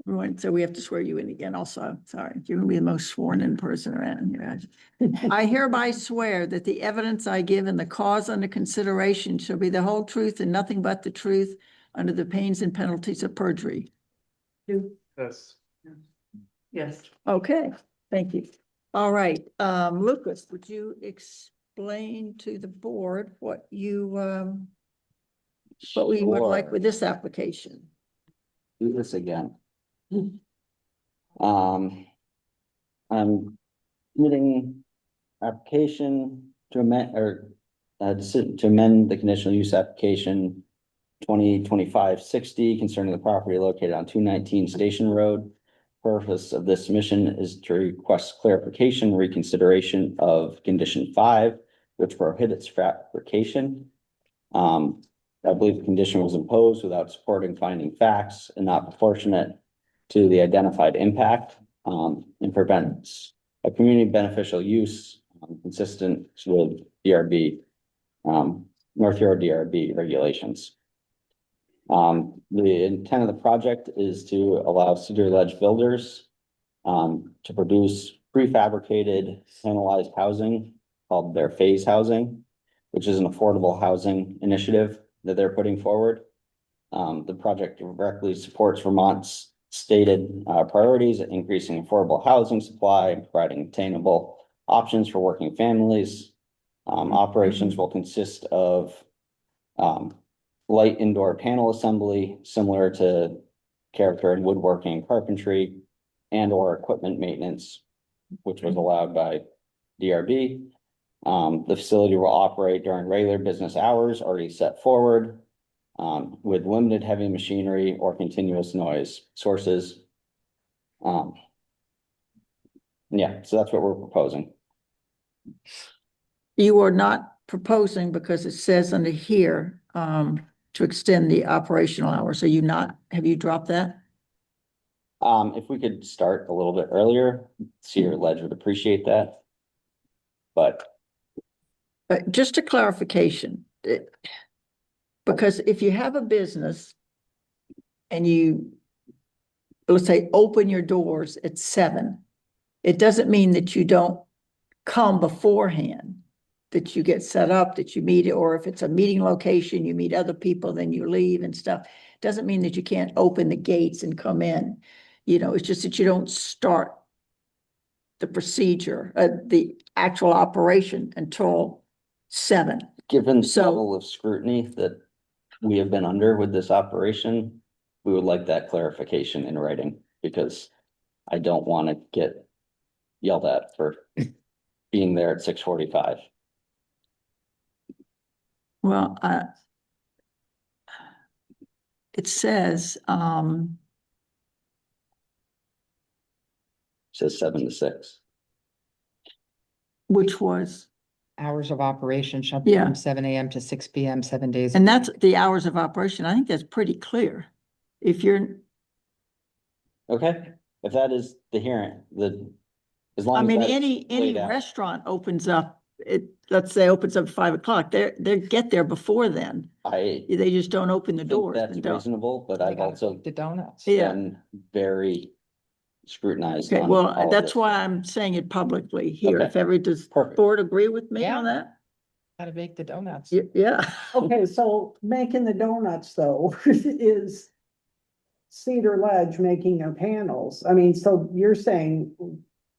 S1: Everyone, so we have to swear you in again also, sorry, you're gonna be the most sworn in person around here. I hereby swear that the evidence I give in the cause under consideration shall be the whole truth and nothing but the truth under the pains and penalties of perjury.
S13: Yes.
S5: Yes.
S1: Okay, thank you. All right, Lucas, would you explain to the board what you, what we would like
S8: Sure.
S1: with this application?
S8: Do this again. I'm submitting application to amend to amend the conditional use application 2025-60 concerning the property located on 219 Station Road. Purpose of this submission is to request clarification, reconsideration of condition 5, which prohibits fabrication. I believe the condition was imposed without supporting finding facts and not proportionate to the identified impact, and prevents a community beneficial use consistent with DRB, North Yard DRB regulations. The intent of the project is to allow Cedar Ledge Builders to produce prefabricated panelized housing called their phase housing, which is an affordable housing initiative that they're putting forward. The project directly supports Vermont's stated priorities, increasing affordable housing supply and providing attainable options for working families. Operations will consist of light indoor panel assembly, similar to character in woodworking and carpentry, and or equipment maintenance, which was allowed by DRB. The facility will operate during regular business hours already set forward, with limited heavy machinery or continuous noise sources. Yeah, so that's what we're proposing.
S1: You are not proposing, because it says under here, to extend the operational hours. Are you not, have you dropped that?
S8: If we could start a little bit earlier, Cedar Ledge would appreciate that. But
S1: Just a clarification, because if you have a business and you, let's say, open your doors at 7, it doesn't mean that you don't come beforehand, that you get set up, that you meet, or if it's a meeting location, you meet other people, then you leave and stuff. Doesn't mean that you can't open the gates and come in. You know, it's just that you don't start the procedure, the actual operation until 7.
S8: given the
S1: So-
S8: level of scrutiny that we have been under with this operation, we would like that clarification in writing, because I don't want to get yelled at for being there at 6:45.
S1: Well, it says,
S8: Says 7 to 6.
S1: which was,
S6: Hours of operation shall be
S1: Yeah.
S6: from 7 a.m. to 6 p.m., 7 days.
S1: and that's the hours of operation. I think that's pretty clear. If you're,
S8: Okay, if that is the hearing, as long
S1: I
S8: as
S1: mean,
S8: that's
S1: any
S8: laid out.
S1: restaurant opens up, let's say opens up 5 o'clock, they get there before then.
S8: I
S1: They just don't open the
S8: think
S1: doors.
S8: that's
S1: and don't.
S8: reasonable, but
S6: They
S8: I've
S6: gotta
S8: also
S6: keep the donuts.
S1: Yeah.
S8: been very scrutinized
S1: Okay,
S8: on all
S1: well,
S8: of
S1: that's
S8: this.
S1: why I'm saying it publicly here.
S8: Okay.
S1: If ever, does
S8: Perfect.
S1: board agree with me
S6: Yeah.
S1: on that?
S6: Gotta bake the donuts.
S1: Yeah.
S5: Okay, so making the donuts though is Cedar Ledge making their panels. I mean, so you're saying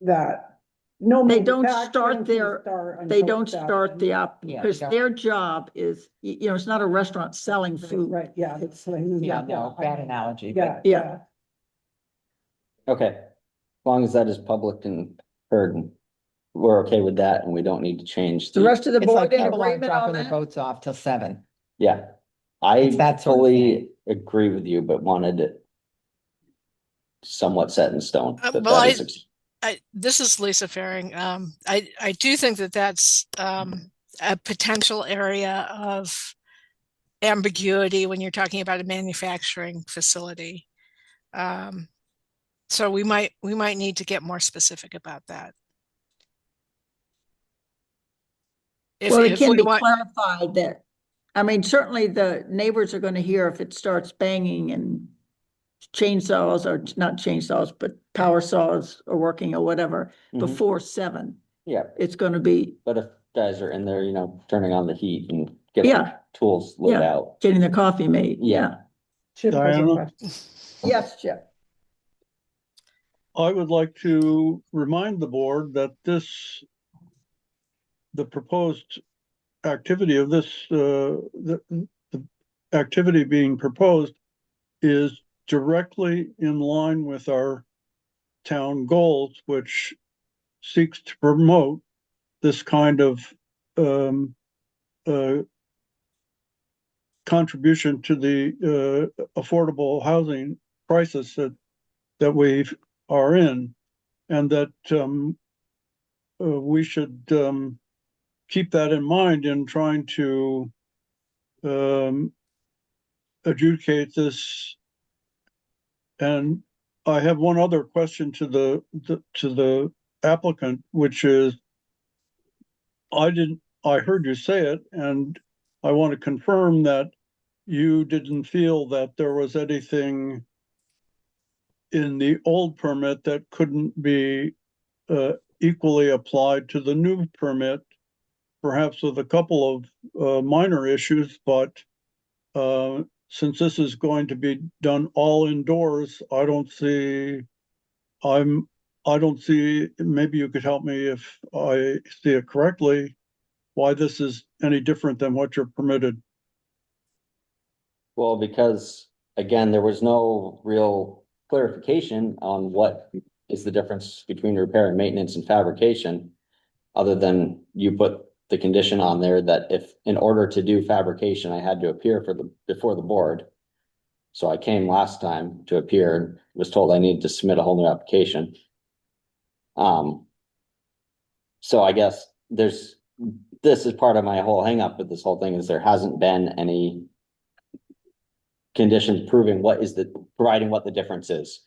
S5: that no.
S1: They don't
S5: manufacturing
S1: start
S5: can
S1: their,
S5: start
S1: they
S5: until
S1: don't start
S5: 7.
S1: the
S6: Yeah, they
S1: because
S6: don't.
S1: their job is, you know, it's not a restaurant selling food.
S5: Right, yeah, it's like.
S6: Yeah, no, bad analogy,
S5: Yeah,
S6: but
S1: Yeah.
S5: yeah.
S8: Okay, as long as that is public and heard, we're okay with that, and we don't need to change
S1: The rest of the
S6: it's like
S1: board in
S6: people aren't
S1: agreement on
S6: dropping their
S1: that?
S6: boats off till 7.
S8: Yeah, I
S6: It's that sort of
S8: fully agree with you, but wanted it somewhat set in stone. that
S7: Well,
S8: that is
S7: this is Lisa Faring. I do think that that's a potential area of ambiguity when you're talking about a manufacturing facility. So we might need to get more specific about that.
S1: Well, it
S7: If
S1: can
S7: we
S1: be
S7: want,
S1: clarified that, I mean, certainly the neighbors are gonna hear if it starts banging and chainsaws, or not chainsaws, but power saws are working or whatever,
S8: Mhm.
S1: before 7.
S8: Yeah,
S1: It's gonna be
S8: but if guys are in there, turning on the heat and getting
S1: Yeah.
S8: tools laid
S1: Yeah.
S8: out.
S1: getting their coffee made.
S8: Yeah.
S5: Chip has a
S11: Diana?
S5: question.
S1: Yes, Chip.
S11: I would like to remind the board that the proposed activity of this, the activity being proposed is directly in line with our town goals, which seeks to promote this kind of, contribution to the, affordable housing crisis that we are in, and that we should keep that in mind in trying to adjudicate this. And I have one other question to the applicant, which is, I heard you say it, and I want to confirm that you didn't feel that there was anything in the old permit that couldn't be equally applied to the new permit, perhaps with a couple of minor issues, but since this is going to be done all indoors, I don't see, maybe you could help me if I see it correctly, why this is any different than what you're permitted.
S8: Well, because again, there was no real clarification on what is the difference between repair and maintenance and fabrication? Other than you put the condition on there that if, in order to do fabrication, I had to appear before the board. So I came last time to appear and was told I needed to submit a whole new application. So I guess this is part of my whole hang up with this whole thing, is there hasn't been any conditions proving providing what the difference is.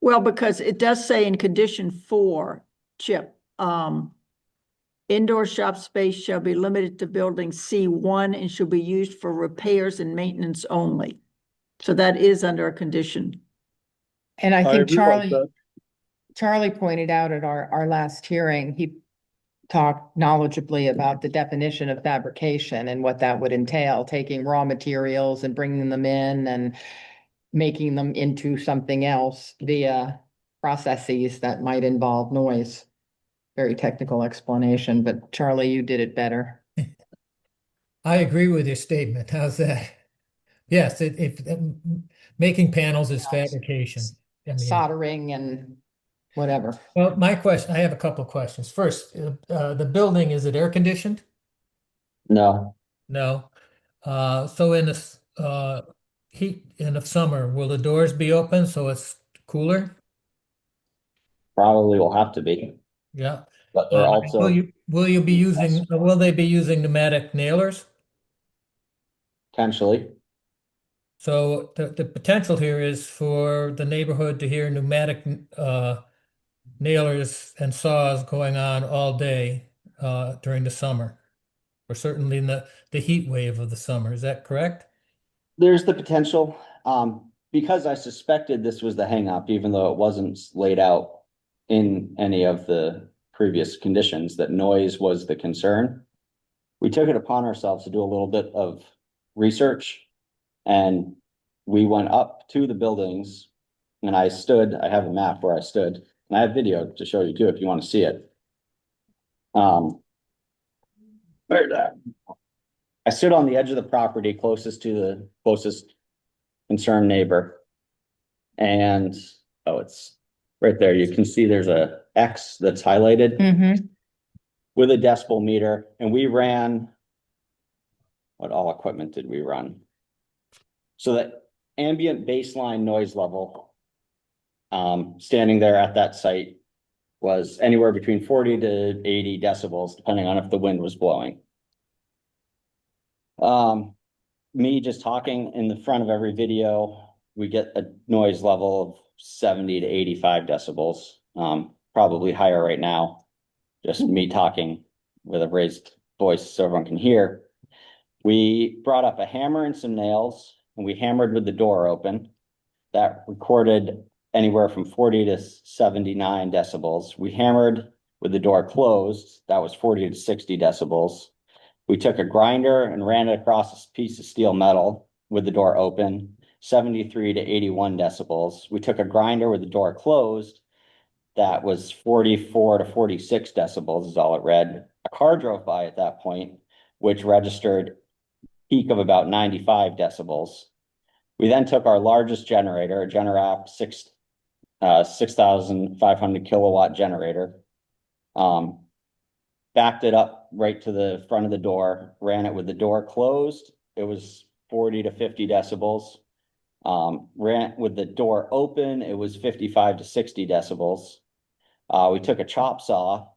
S1: Well, because it does say in condition 4, Chip, indoor shop space shall be limited to building C1 and shall be used for repairs and maintenance only. So that is under a condition.
S2: And I think
S11: realize that.
S2: Charlie pointed out at our last hearing, he talked knowledgeably about the definition of fabrication and what that would entail, taking raw materials and bringing them in and making them into something else via processes that might involve noise. Very technical explanation, but Charlie, you did it better.
S3: I agree with your statement. How's that? Yes, if making panels is fabrication. I mean,
S2: Soldering and whatever.
S3: well, I have a couple of questions. First, the building, is it air conditioned?
S8: No,
S3: No. So in the heat in the summer, will the doors be open so it's cooler?
S8: probably will have to be,
S3: Yeah.
S8: but they're also,
S3: Will they be using pneumatic nailers?
S8: potentially.
S3: So the potential here is for the neighborhood to hear pneumatic nailers and saws going on all day during the summer, or certainly in the heat wave of the summer. Is that correct?
S8: There's the potential, because I suspected this was the hang up, even though it wasn't laid out in any of the previous conditions, that noise was the concern. We took it upon ourselves to do a little bit of research, and we went up to the buildings, and I have a map where I stood, and I have video to show you too, if you want to see it. I stood on the edge of the property closest to the closest concerned neighbor. And, it's right there. You can see there's a X that's highlighted with a decibel meter. And we ran, what all equipment did we run? So that ambient baseline noise level, standing there at that site, was anywhere between 40 to 80 decibels, depending on if the wind was blowing. Me just talking in the front of every video, we get a noise level of 70 to 85 decibels, probably higher right now. Just me talking with a raised voice so everyone can hear. We brought up a hammer and some nails, and we hammered with the door open. That recorded anywhere from 40 to 79 decibels. We hammered with the door closed. That was 40 to 60 decibels. We took a grinder and ran it across a piece of steel metal with the door open, 73 to 81 decibels. We took a grinder with the door closed. That was 44 to 46 decibels is all it read. A car drove by at that point, which registered peak of about 95 decibels. We then took our largest generator, a Generac 6,500 kilowatt generator, backed it up right to the front of the door, ran it with the door closed. It was 40 to 50 decibels. Ran with the door open, it was 55 to 60 decibels. We took a chop saw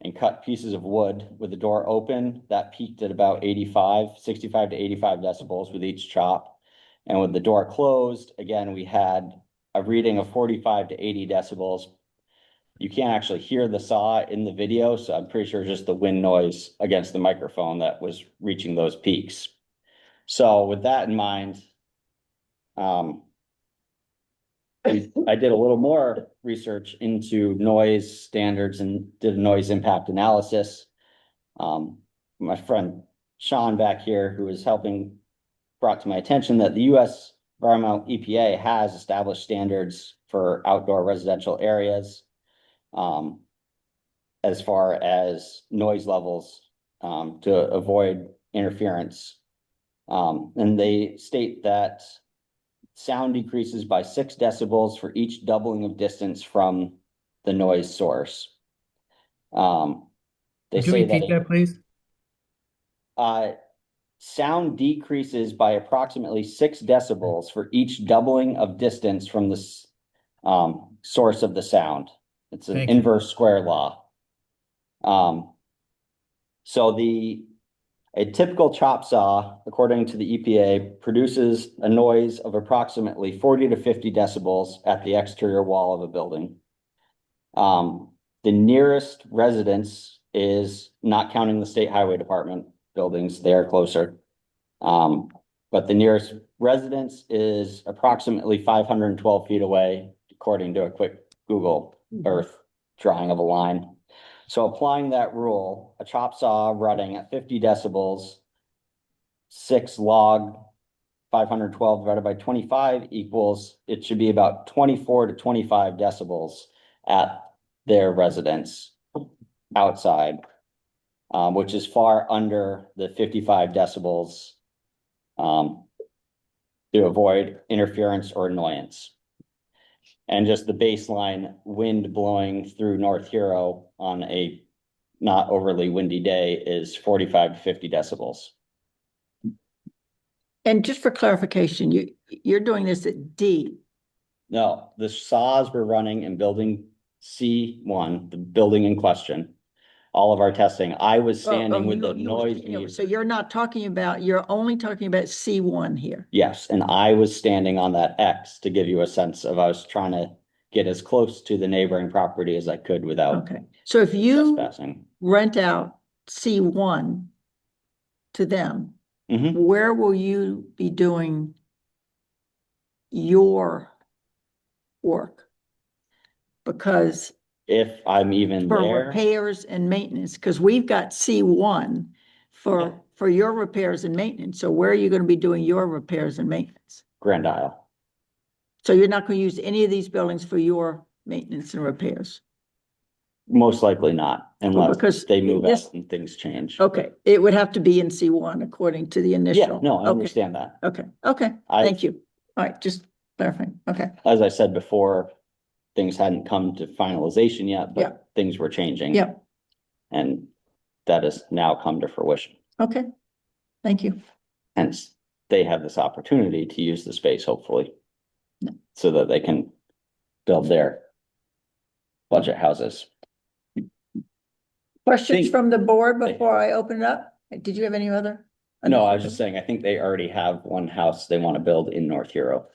S8: and cut pieces of wood with the door open. That peaked at about 65 to 85 decibels with each chop. And with the door closed, again, we had a reading of 45 to 80 decibels. You can't actually hear the saw in the video, so I'm pretty sure just the wind noise against the microphone that was reaching those peaks. So with that in mind, I did a little more research into noise standards and did a noise impact analysis. My friend Sean back here, who is helping, brought to my attention that the U.S. Environmental EPA has established standards for outdoor residential areas as far as noise levels to avoid interference. And they state that sound decreases by 6 decibels for each doubling of distance from the noise source. They
S3: Could you
S8: say that
S3: repeat that, please?
S8: sound decreases by approximately 6 decibels for each doubling of distance from the source of the sound. It's an
S3: Thank you.
S8: inverse square law. So a typical chop saw, according to the EPA, produces a noise of approximately 40 to 50 decibels at the exterior wall of a building. The nearest residence is, not counting the state highway department buildings, they are closer. But the nearest residence is approximately 512 feet away, according to a quick Google Earth drawing of a line. So applying that rule, a chop saw running at 50 decibels, 6 log 512 divided by 25 equals, it should be about 24 to 25 decibels at their residence outside, which is far under the 55 decibels to avoid interference or annoyance. And just the baseline wind blowing through North Hero on a not overly windy day is 45 to 50 decibels.
S1: And just for clarification, you're doing this at D.
S8: No, the saws were running in building C1, the building in question. All of our testing, I was standing with the noise meter.
S1: So you're not talking about, you're only talking about C1 here.
S8: Yes, and I was standing on that X to give you a sense of, I was trying to get as close to the neighboring property as I could without
S1: Okay, so if you
S8: trespassing.
S1: rent out C1 to them, where will you be doing your work? Because
S8: if I'm even
S1: for
S8: there,
S1: repairs and maintenance, because we've got C1 for your repairs and maintenance. So where are you going to be doing your repairs and maintenance?
S8: Grand Isle.
S1: So you're not going to use any of these buildings for your maintenance and repairs?
S8: Most likely not, unless
S1: because
S8: they move
S1: this-
S8: out and things change.
S1: Okay, it would have to be in C1 according to the initial.
S8: Yeah, no, I
S1: Okay.
S8: understand that.
S1: Okay, thank you. All right, just clarifying, okay.
S8: As I said before, things hadn't come to finalization yet,
S1: Yeah.
S8: but things were changing.
S1: Yeah,
S8: And that has now come to fruition.
S1: okay, thank you.
S8: Hence, they have this opportunity to use the space, hopefully.
S1: Yeah.
S8: So that they can build their budget houses.
S1: Questions
S8: Think-
S1: from the board before I open it up? Did you have any other?
S8: No, I was just saying, I think they already have one house they want to build in North Hero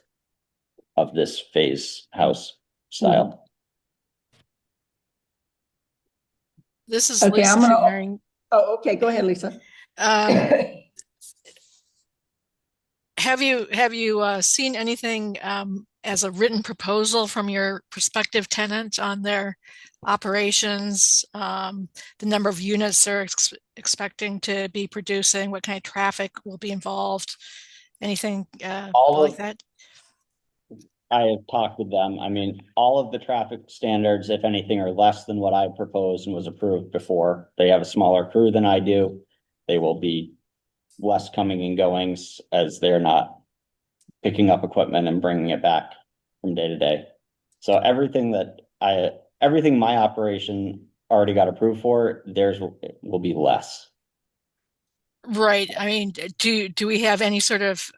S8: of this phase house style.
S7: This is
S1: Okay,
S7: Lisa
S1: I'm gonna-
S7: Figuring.
S1: Oh, okay, go ahead, Lisa.
S7: Have you seen anything as a written proposal from your prospective tenant on their operations, the number of units they're expecting to be producing, what kind of traffic will be involved, anything like that?
S8: I have talked with them. I mean, all of the traffic standards, if anything, are less than what I proposed and was approved before. They have a smaller crew than I do. They will be less coming and goings as they're not picking up equipment and bringing it back from day to day. So everything my operation already got approved for, theirs will be less.
S7: Right. I mean, do we have any sort of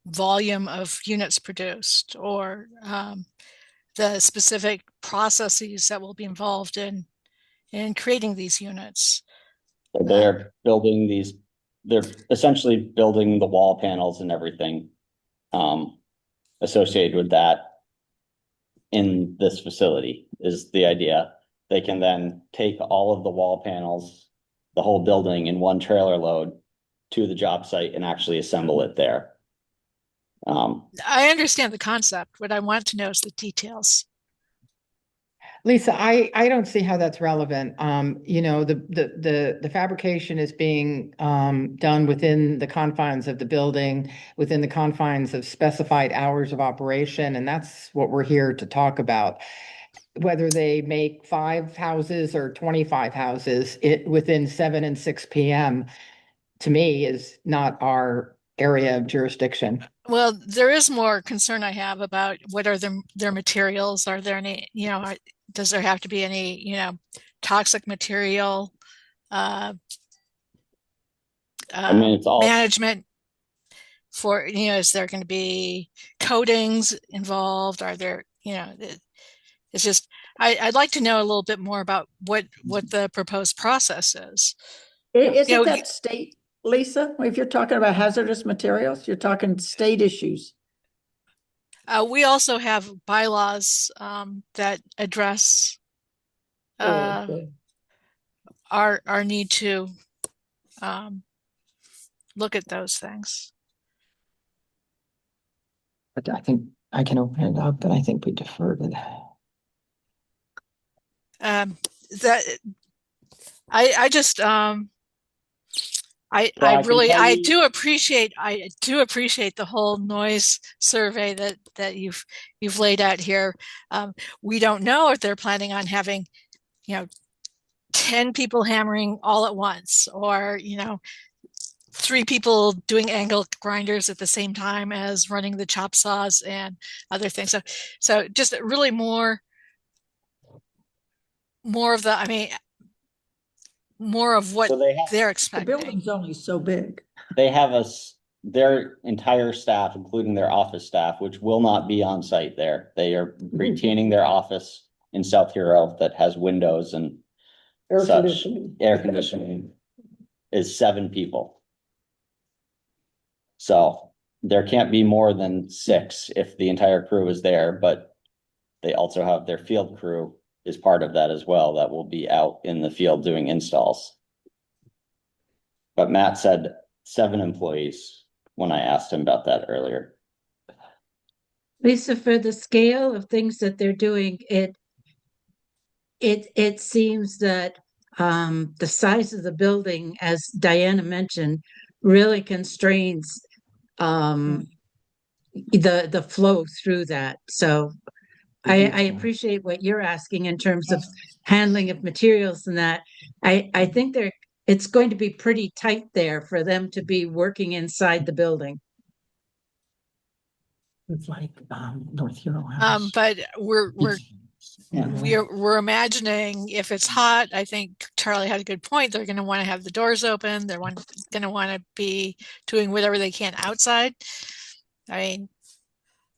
S7: volume of units produced, or the specific processes that will be involved in creating these units?
S8: They're building they're essentially building the wall panels and everything associated with that in this facility is the idea. They can then take all of the wall panels, the whole building in one trailer load to the job site and actually assemble it there.
S7: I understand the concept. What I want to know is the details.
S2: Lisa, I don't see how that's relevant. You know, the fabrication is being done within the confines of the building, within the confines of specified hours of operation, and that's what we're here to talk about. Whether they make 5 houses or 25 houses, it within 7 and 6 p.m. to me is not our area of jurisdiction.
S7: Well, there is more concern I have about what are their materials. Are there any, does there have to be any, toxic material?
S8: I mean, it's all
S7: Management for, is there going to be coatings involved? Are there, it's just, I'd like to know a little bit more about what the proposed process is.
S1: Isn't that state, Lisa? If you're talking about hazardous materials, you're talking state issues.
S7: We also have bylaws that address our need to look at those things.
S6: But I think I can open it up, but I think we deferred it.
S7: That I just I
S8: Well,
S7: I do appreciate the whole noise survey that you've laid out here. We don't know if they're planning on having 10 people hammering all at once, or 3 people doing angle grinders at the same time as running the chop saws and other things. So just really more of more of what they're
S1: The
S7: expecting.
S1: building's only so big.
S8: they have their entire staff, including their office staff, which will not be on site there. They are retaining their office in South Hero that has windows and
S5: Air
S8: such.
S5: conditioning.
S8: Air conditioning is 7 people. So there can't be more than 6 if the entire crew is there, but they also have their field crew is part of that as well. That will be out in the field doing installs. But Matt said 7 employees when I asked him about that earlier.
S12: Lisa, for the scale of things that they're doing, it seems that the size of the building, as Diana mentioned, really constrains the flow through that. So I appreciate what you're asking in terms of handling of materials and that. I think it's going to be pretty tight there for them to be working inside the building.
S6: It's like North Hero House.
S7: But we're imagining if it's hot. I think Charlie had a good point. They're going to want to have the doors open. They're going to want to be doing whatever they can outside. I mean,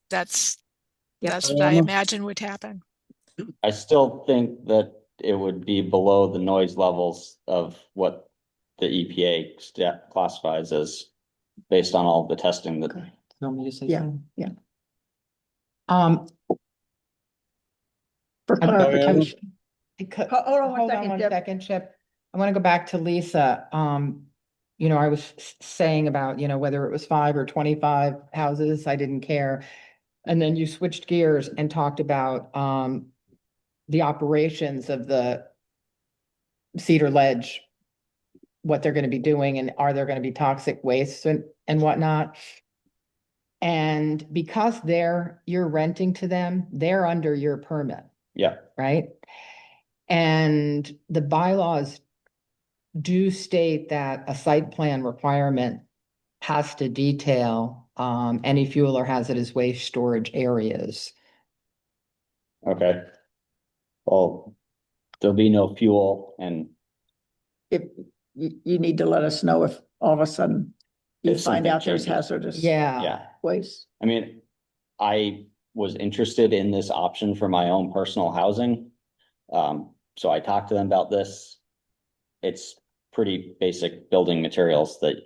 S7: that's what I imagine would happen.
S8: I still think that it would be below the noise levels of what the EPA classifies as based on all the testing that.
S6: You want me to say
S1: Yeah,
S6: something?
S1: yeah. For
S11: Diana?
S1: clarification.
S2: Hold
S1: Hold on one
S2: on
S1: second,
S2: one
S1: Deb.
S2: second, Chip. I want to go back to Lisa. I was saying about, whether it was 5 or 25 houses, I didn't care. And then you switched gears and talked about the operations of the Cedar Ledge, what they're going to be doing, and are there going to be toxic wastes and whatnot. And because you're renting to them, they're under your permit.
S8: Yeah.
S2: Right? And the bylaws do state that a site plan requirement has to detail any fuel or hazardous waste storage areas.
S8: Okay. Well, there'll be no fuel, and
S1: If you need to let us know if all of a sudden you
S8: If
S1: find
S8: something
S1: out there's
S8: changes.
S1: hazardous
S8: yeah.
S1: waste.
S8: I mean, I was interested in this option for my own personal housing. So I talked to them about this. It's pretty basic building materials that,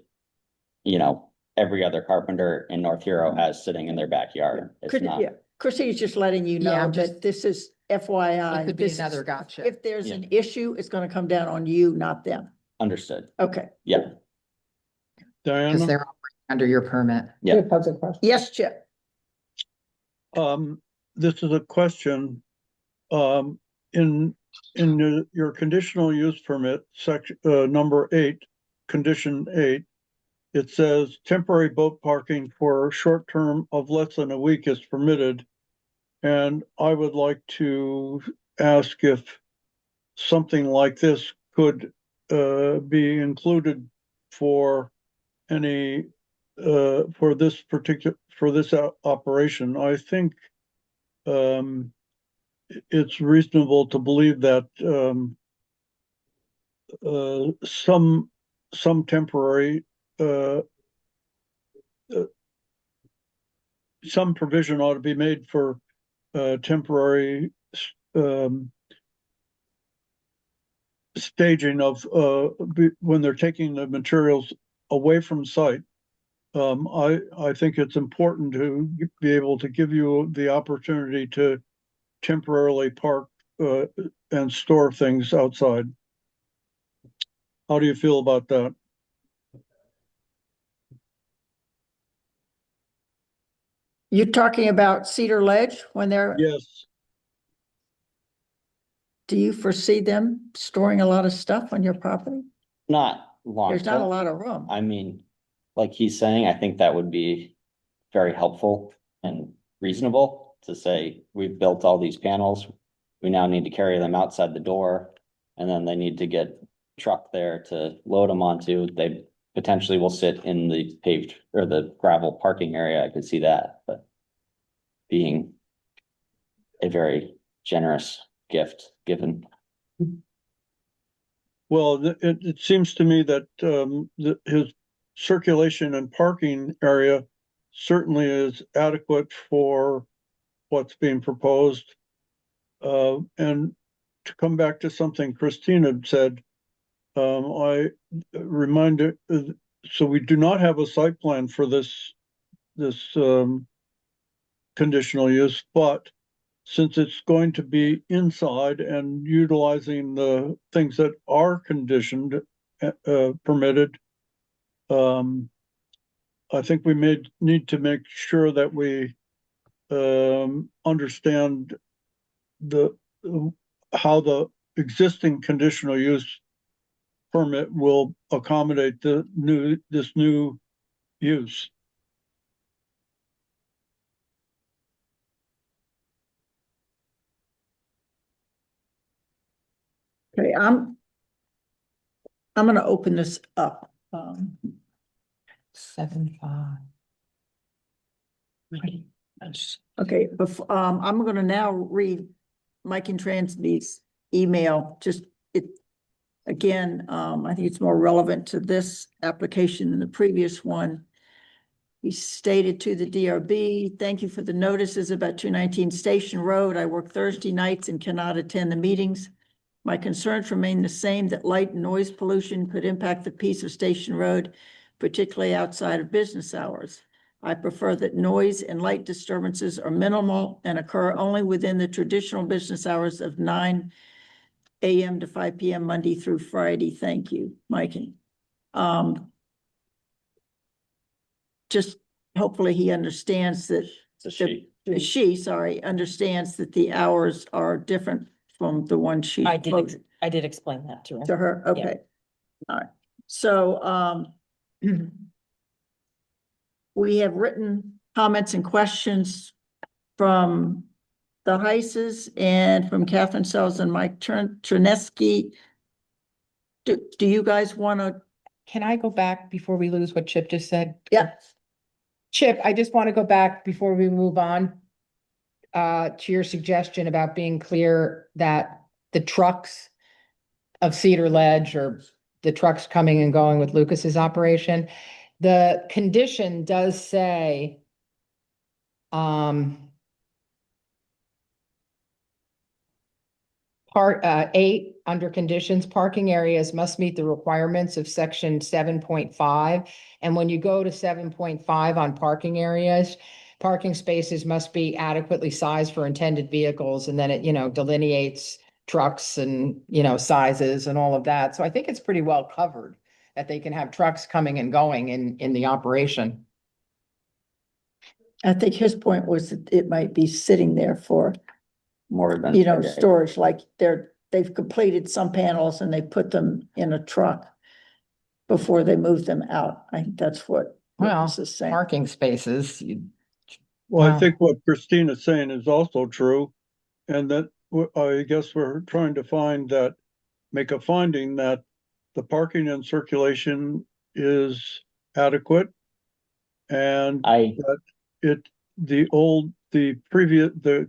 S8: every other carpenter in North Hero has sitting in their backyard. It's not.
S1: Chrissy's just letting you
S6: Yeah,
S1: know that this is FYI.
S6: It could be
S1: This is-
S6: another gotcha.
S1: If there's
S8: Yeah.
S1: an issue, it's gonna come down on you, not them.
S8: Understood.
S1: Okay.
S8: Yeah.
S2: Because
S11: Diana?
S2: they're operating under your permit.
S8: Yeah.
S5: Chip has a question.
S1: Yes, Chip.
S11: This is a question. In your conditional use permit, section, number 8, condition 8, it says temporary boat parking for a short term of less than a week is permitted. And I would like to ask if something like this could be included for any for this operation, I think it's reasonable to believe that some temporary some provision ought to be made for temporary staging of when they're taking the materials away from site. I think it's important to be able to give you the opportunity to temporarily park and store things outside. How do you feel about that?
S1: You're talking about Cedar Ledge when they're,
S11: Yes.
S1: do you foresee them storing a lot of stuff on your property?
S8: Not long.
S1: There's not a
S8: term.
S1: lot of room.
S8: I mean, like he's saying, I think that would be very helpful and reasonable to say, we've built all these panels. We now need to carry them outside the door, and then they need to get truck there to load them onto. They potentially will sit in the paved or the gravel parking area. I could see that, but being a very generous gift given.
S11: Well, it seems to me that his circulation and parking area certainly is adequate for what's being proposed. And to come back to something Christina said, I reminded, so we do not have a site plan for this conditional use, but since it's going to be inside and utilizing the things that are conditioned, permitted, I think we need to make sure that we understand how the existing conditional use permit will accommodate this new use.
S1: Okay, I'm gonna open this up.
S6: 7.5.
S1: Okay, before, I'm gonna now read Mike and Transby's email, just it, again, I think it's more relevant to this application than the previous one. He stated to the DRB, thank you for the notices about 219 Station Road. I work Thursday nights and cannot attend the meetings. My concerns remain the same, that light and noise pollution could impact the peace of Station Road, particularly outside of business hours. I prefer that noise and light disturbances are minimal and occur only within the traditional business hours of 9 a.m. to 5 p.m. Monday through Friday. Thank you, Mikey. Just hopefully he understands that she understands that the hours are different from the one she.
S9: I did explain that to her.
S1: To her, okay. All right, so, we have written comments and questions from the Heises and from Catherine Sells and Mike Terneski. Do you guys want to?
S2: Can I go back before we lose what Chip just said?
S1: Yeah.
S2: Chip, I just want to go back before we move on to your suggestion about being clear that the trucks of Cedar Ledge or the trucks coming and going with Lucas's operation, the condition does say part 8 under conditions, parking areas must meet the requirements of section 7.5. And when you go to 7.5 on parking areas, parking spaces must be adequately sized for intended vehicles. And then it, delineates trucks and, sizes and all of that. So I think it's pretty well covered that they can have trucks coming and going in the operation.
S1: I think his point was that it might be sitting there for
S8: more than
S1: storage, like they've completed some panels and they put them in a truck before they move them out. I think that's what this is saying.
S2: Parking spaces.
S11: Well, I think what Christina's saying is also true, and that I guess we're trying to make a finding that the parking and circulation is adequate, And
S8: I,
S11: that the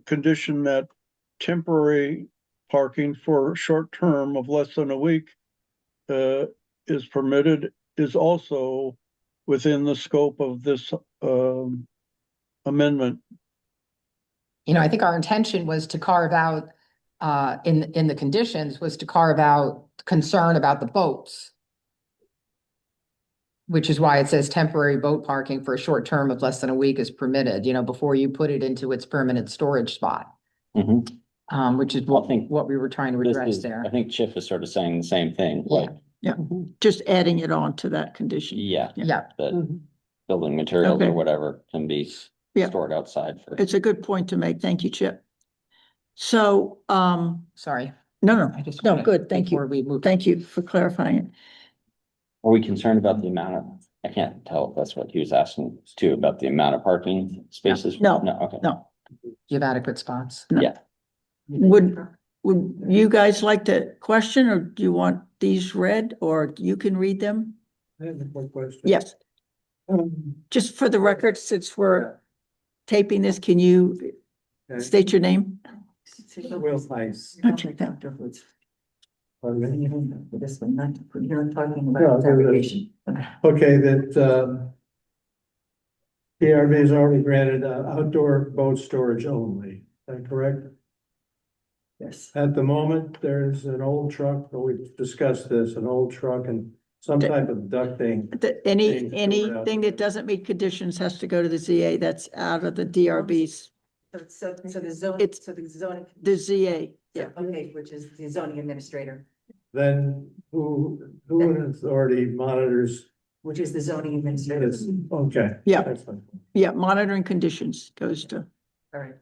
S11: condition that temporary parking for a short term of less than a week is permitted is also within the scope of this amendment.
S2: I think our intention was to carve out, in the conditions, was to carve out concern about the boats. Which is why it says temporary boat parking for a short term of less than a week is permitted, before you put it into its permanent storage spot.
S8: mhm.
S2: Which is
S8: I think
S2: what we were trying to
S8: This
S2: address
S8: is,
S2: there.
S8: I think Chip is sort of saying the same thing, like,
S1: Yeah, just adding it on to that condition.
S8: yeah,
S2: Yeah,
S8: that building materials
S1: Okay.
S8: or whatever can be
S1: Yeah.
S8: stored outside for.
S1: It's a good point to make. Thank you, Chip. So,
S2: sorry.
S1: no,
S2: I just
S1: no,
S2: wanted-
S1: good. Thank
S2: before
S1: you.
S2: we move.
S1: Thank you for clarifying it.
S8: Are we concerned about the amount of, I can't tell if that's what he was asking too, about the amount of parking spaces?
S1: No,
S8: No, okay.
S1: no.
S2: You have adequate spots.
S1: No.
S8: Yeah.
S1: Would you guys like to question, or do you want these read, or you can read them?
S13: I have one question.
S1: Yes, just for the record, since we're taping this, can you state your name?
S13: Will Heiss.
S1: Okay,
S14: This one, not, you're not talking
S13: No,
S14: about
S13: there is.
S14: fabrication.
S13: Okay, that, PRB has already granted outdoor boat storage only, is that correct?
S14: Yes.
S13: At the moment, there's an old truck, we've discussed this, an old truck and some type of ducting.
S1: Anything that doesn't meet conditions has to go to the ZA. That's out of the DRBs.
S14: So the zone,
S1: It's-
S14: so the zoning,
S1: The ZA, yeah.
S14: okay, which is the zoning administrator,
S13: Then who in authority monitors
S14: which is the zoning administrator.
S13: this? Okay.
S1: Yeah.
S13: That's fine.
S1: Yeah, monitoring conditions goes to,
S14: All right.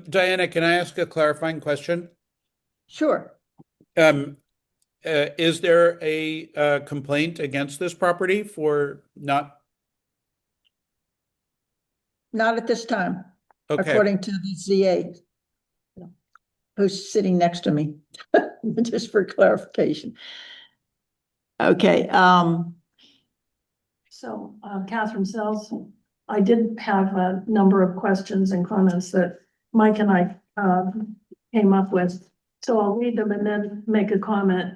S4: Diana, can I ask a clarifying question?
S1: sure.
S4: Is there a complaint against this property for not?
S1: Not at this time,
S4: Okay,
S1: according to the ZA. Who's sitting next to me, just for clarification. Okay,
S10: So, Catherine Sells, I did have a number of questions and comments that Mike and I came up with. So I'll read them and then make a comment.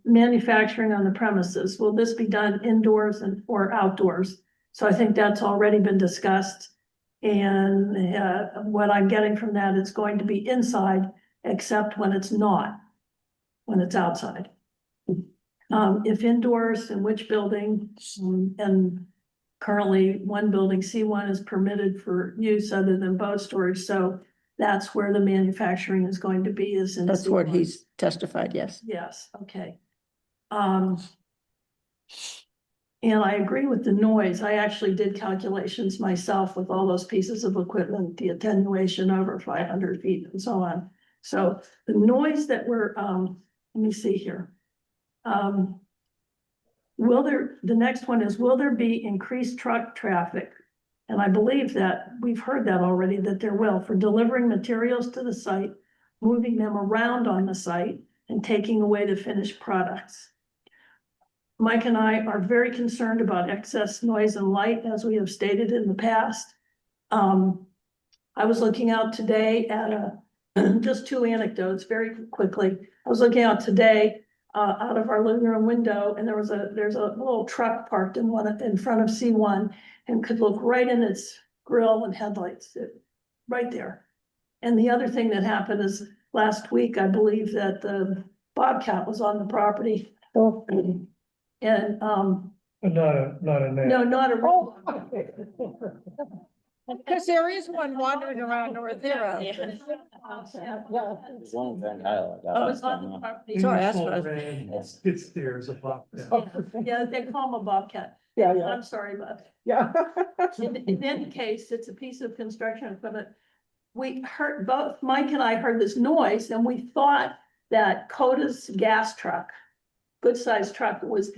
S10: Manufacturing on the premises, will this be done indoors or outdoors? So I think that's already been discussed. And what I'm getting from that, it's going to be inside, except when it's not, when it's outside. If indoors, in which building, and currently one building, C1, is permitted for use other than boat storage, so that's where the manufacturing is going to be, is in.
S1: that's what
S10: C1.
S1: he's testified, yes.
S10: Yes, okay. And I agree with the noise. I actually did calculations myself with all those pieces of equipment, the attenuation over 500 feet and so on. So the noise that we're, let me see here. The next one is, will there be increased truck traffic? And I believe that we've heard that already, that there will, for delivering materials to the site, moving them around on the site, and taking away the finished products. Mike and I are very concerned about excess noise and light, as we have stated in the past. I was looking out today at just two anecdotes very quickly. I was looking out today out of our living room window, and there's a little truck parked in front of C1, and could look right in its grill and headlights, right there. And the other thing that happened is last week, I believe that the Bobcat was on the property. And,
S13: Not a
S10: no, not a.
S12: Because there is one wandering around North Arrow.
S8: There's one in Van Isle, I
S10: Oh,
S8: got
S10: it's on the
S8: that.
S10: property.
S1: Sorry, that's what I
S13: It's stairs above.
S10: Yeah, they call them a Bobcat.
S5: Yeah,
S10: I'm sorry, but
S5: yeah.
S10: in any case, it's a piece of construction equipment. We heard, both Mike and I heard this noise, and we thought that Coda's gas truck, good sized truck, was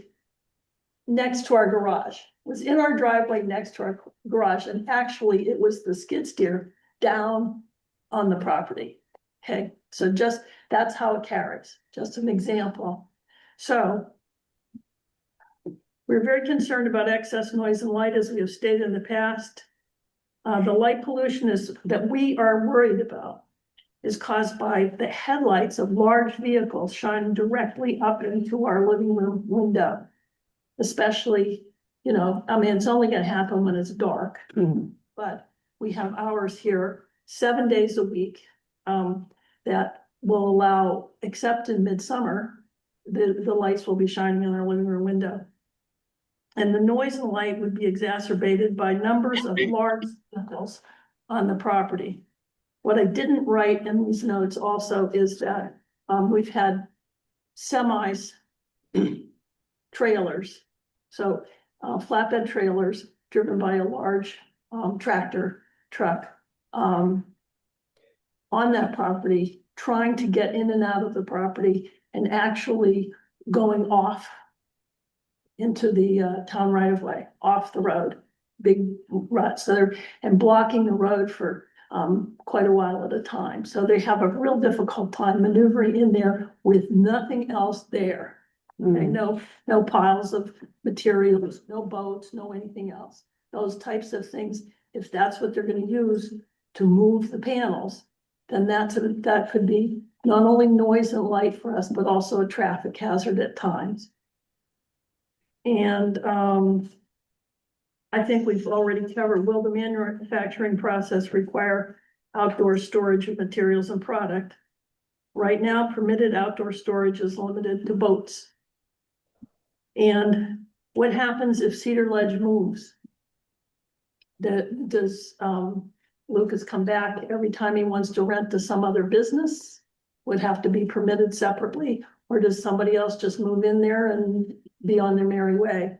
S10: next to our garage, was in our driveway next to our garage, and actually it was the skid steer down on the property. Okay, so just, that's how it carries, just an example. So We're very concerned about excess noise and light, as we have stated in the past. The light pollution that we are worried about is caused by the headlights of large vehicles shining directly up into our living room window. Especially, I mean, it's only gonna happen when it's dark. But we have hours here, 7 days a week, that will allow, except in midsummer, the lights will be shining in our living room window. And the noise and light would be exacerbated by numbers of large vehicles on the property. What I didn't write in these notes also is that, we've had semis, trailers. So, flatbed trailers driven by a large, tractor truck, on that property, trying to get in and out of the property and actually going off into the town right of way, off the road, big ruts there, and blocking the road for quite a while at a time. So they have a real difficult time maneuvering in there with nothing else there. Okay, no piles of materials, no boats, no anything else. Those types of things, if that's what they're gonna use to move the panels, then that could be not only noise and light for us, but also a traffic hazard at times. And I think we've already covered, will the manufacturing process require outdoor storage of materials and product? Right now, permitted outdoor storage is limited to boats. And what happens if Cedar Ledge moves? Does Lucas come back every time he wants to rent to some other business? Would have to be permitted separately, or does somebody else just move in there and be on their merry way,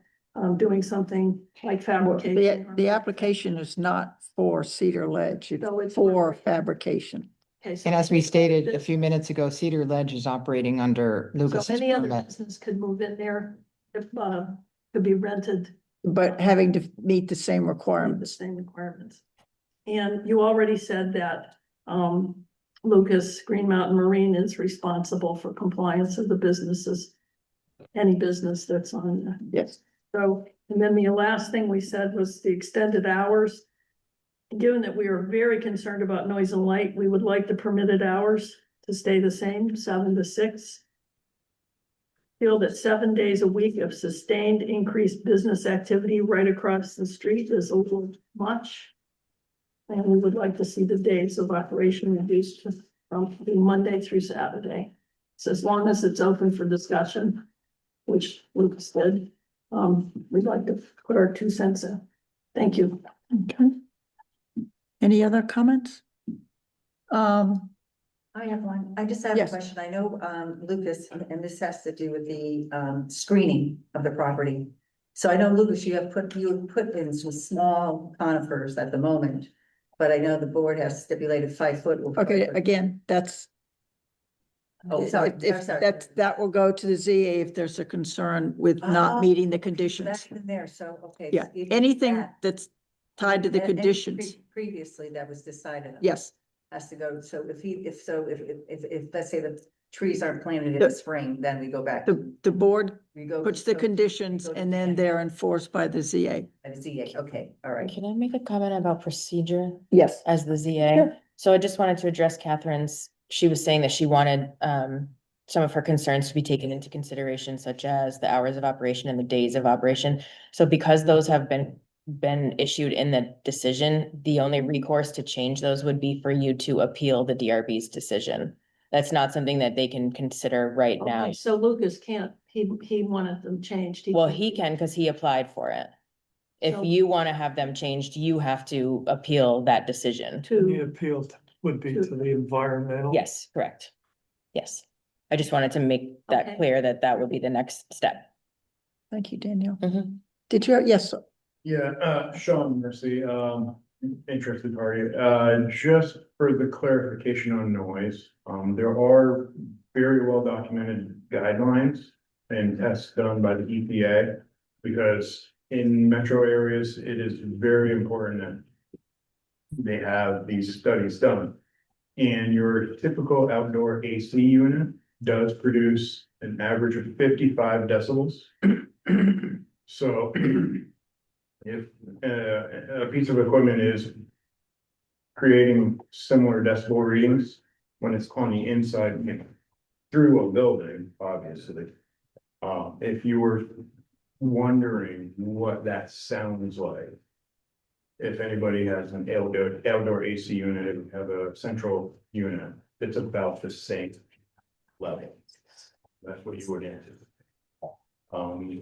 S10: doing something like fabrication?
S1: The application is not for Cedar Ledge, it's
S10: No, it's
S1: for fabrication.
S10: Okay, so
S6: And as we stated a few minutes ago, Cedar Ledge is operating under Lucas's
S10: so any other
S6: permit.
S10: business could move in there if could be rented.
S1: But having to meet the same
S10: The
S1: requirements.
S10: same requirements. And you already said that, Lucas Green Mountain Marine is responsible for compliance of the businesses. Any business that's on.
S1: Yes.
S10: So, and then the last thing we said was the extended hours. Given that we are very concerned about noise and light, we would like the permitted hours to stay the same, 7 to 6. Feel that 7 days a week of sustained increased business activity right across the street is a little much. And we would like to see the days of operation reduced from Monday through Saturday. So as long as it's open for discussion, which Lucas did, we'd like to put our 2 cents in. Thank you.
S1: Okay. Any other comments?
S14: I have one. I just have a
S1: Yes.
S14: question. I know, Lucas, and this has to do with the, screening of the property. So I know, Lucas, you have put in some small conifers at the moment, but I know the board has stipulated 5 foot.
S1: Okay, again, that's.
S14: Oh, sorry,
S1: If
S14: sorry.
S1: that will go to the ZA if there's a concern with not
S14: Oh,
S1: meeting the
S14: So
S1: conditions.
S14: that's in there, so, okay.
S1: Yeah,
S14: so you did
S1: anything
S14: that.
S1: that's tied to the
S14: And
S1: conditions,
S14: Previously, that was decided. on.
S1: yes.
S14: Has to go, so if, let's say the trees aren't planted in
S1: The-
S14: the spring, then we go back.
S1: The board
S14: We go.
S1: puts the
S14: so-
S1: conditions
S14: go to
S1: and then
S14: the-
S1: they're enforced by the ZA.
S14: At ZA, okay, all right.
S9: Can I make a comment about procedure
S1: Yes.
S9: as the ZA?
S1: Sure.
S9: So I just wanted to address Catherine's, she was saying that she wanted some of her concerns to be taken into consideration, such as the hours of operation and the days of operation. So because those have been issued in the decision, the only recourse to change those would be for you to appeal the DRB's decision. That's not something that they can consider right now.
S10: Okay, so Lucas can't, he wanted them changed.
S9: Well, he can because he applied for it. If
S10: So-
S9: you want to have them changed, you have to appeal that decision.
S13: The
S10: To,
S13: appeal would be to the environmental.
S9: Yes, correct. Yes. I just wanted to make that
S10: Okay.
S9: clear that that would be the next step.
S1: Thank you, Danielle.
S9: Mhm.
S1: Did you, yes, sir.
S15: Yeah, Sean Mercy, interested party, just for the clarification on noise, there are very well documented guidelines and tests done by the EPA. Because in metro areas, it is very important that they have these studies done. And your typical outdoor AC unit does produce an average of 55 decibels. So if a piece of equipment is creating similar decibel readings when it's on the inside, you know, through a building, obviously. If you were wondering what that sounds like, if anybody has an outdoor AC unit, if you have a central unit, it's about the same level. That's what you would anticipate.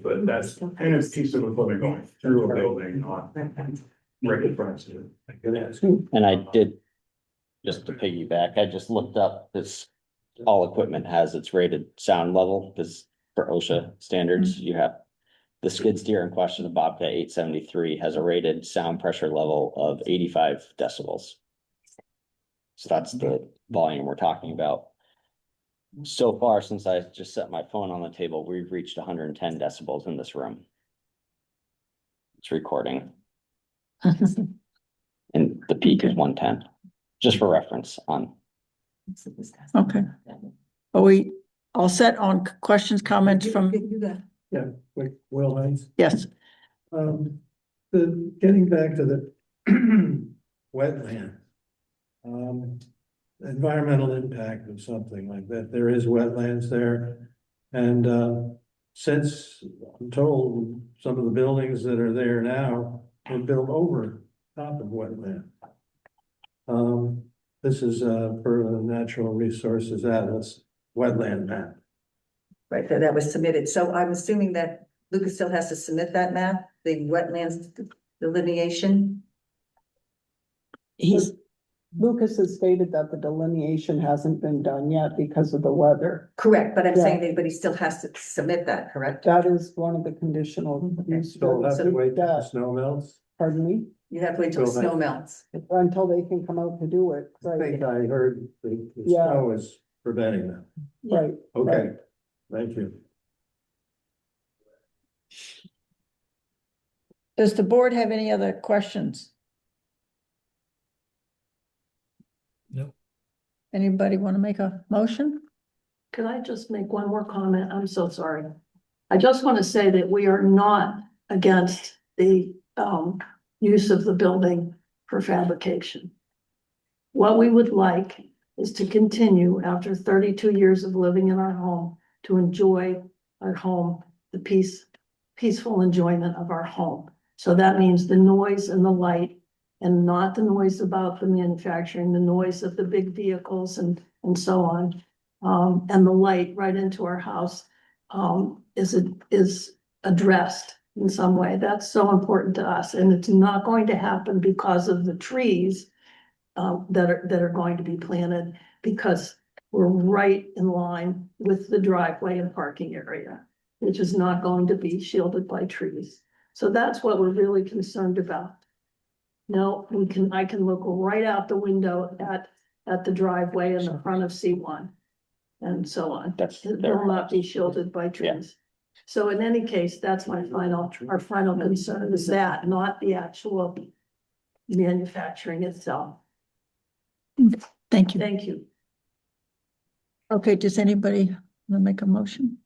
S15: But that's kind of piece of equipment going through a building, not right in front of you.
S8: And I did, just to piggyback, I just looked up this, all equipment has its rated sound level, because for OSHA standards, you have the skid steer in question, the Bobcat 873, has a rated sound pressure level of 85 decibels. So that's the volume we're talking about. So far, since I just set my phone on the table, we've reached 110 decibels in this room. It's recording. And the peak is 110, just for reference on.
S1: Okay. Are we all set on questions, comments from?
S16: Yeah, like Will Hines.
S1: Yes.
S16: Getting back to the wetland. Environmental impact of something like that. There is wetlands there. And since I'm told some of the buildings that are there now were built over top of wetland. This is for the Natural Resources Atlas wetland map.
S14: Right, that was submitted. So I'm assuming that Lucas still has to submit that map, the wetlands delineation.
S5: Lucas has stated that the delineation hasn't been done yet because of the weather.
S14: Correct, but I'm
S5: Yeah.
S14: saying that, but he still has to submit that, correct?
S5: That is one of the conditional use.
S16: So we'll have to wait till the
S5: that-
S16: snow melts.
S5: Pardon me?
S14: You have to wait till the
S16: So
S14: snow
S16: that-
S14: melts.
S5: Until they can come out to do it,
S16: I
S5: right,
S16: think I heard the
S5: Yeah.
S16: snow is preventing that.
S5: right.
S16: Okay, thank you.
S1: Does the board have any other questions?
S3: No.
S1: Anybody want to make a motion?
S10: Could I just make one more comment? I'm so sorry. I just want to say that we are not against the use of the building for fabrication. What we would like is to continue after 32 years of living in our home, to enjoy our home, the peaceful enjoyment of our home. So that means the noise and the light, and not the noise about the manufacturing, the noise of the big vehicles and so on. And the light right into our house is addressed in some way. That's so important to us, and it's not going to happen because of the trees that are going to be planted, because we're right in line with the driveway and parking area, which is not going to be shielded by trees. So that's what we're really concerned about. Now, I can look right out the window at the driveway in the front of C1 and so on. It will not be shielded by trees. So in any case, that's our final concern is that, not the actual manufacturing itself.
S1: Thank you.
S10: Thank you.
S1: Okay, does anybody want to make a motion?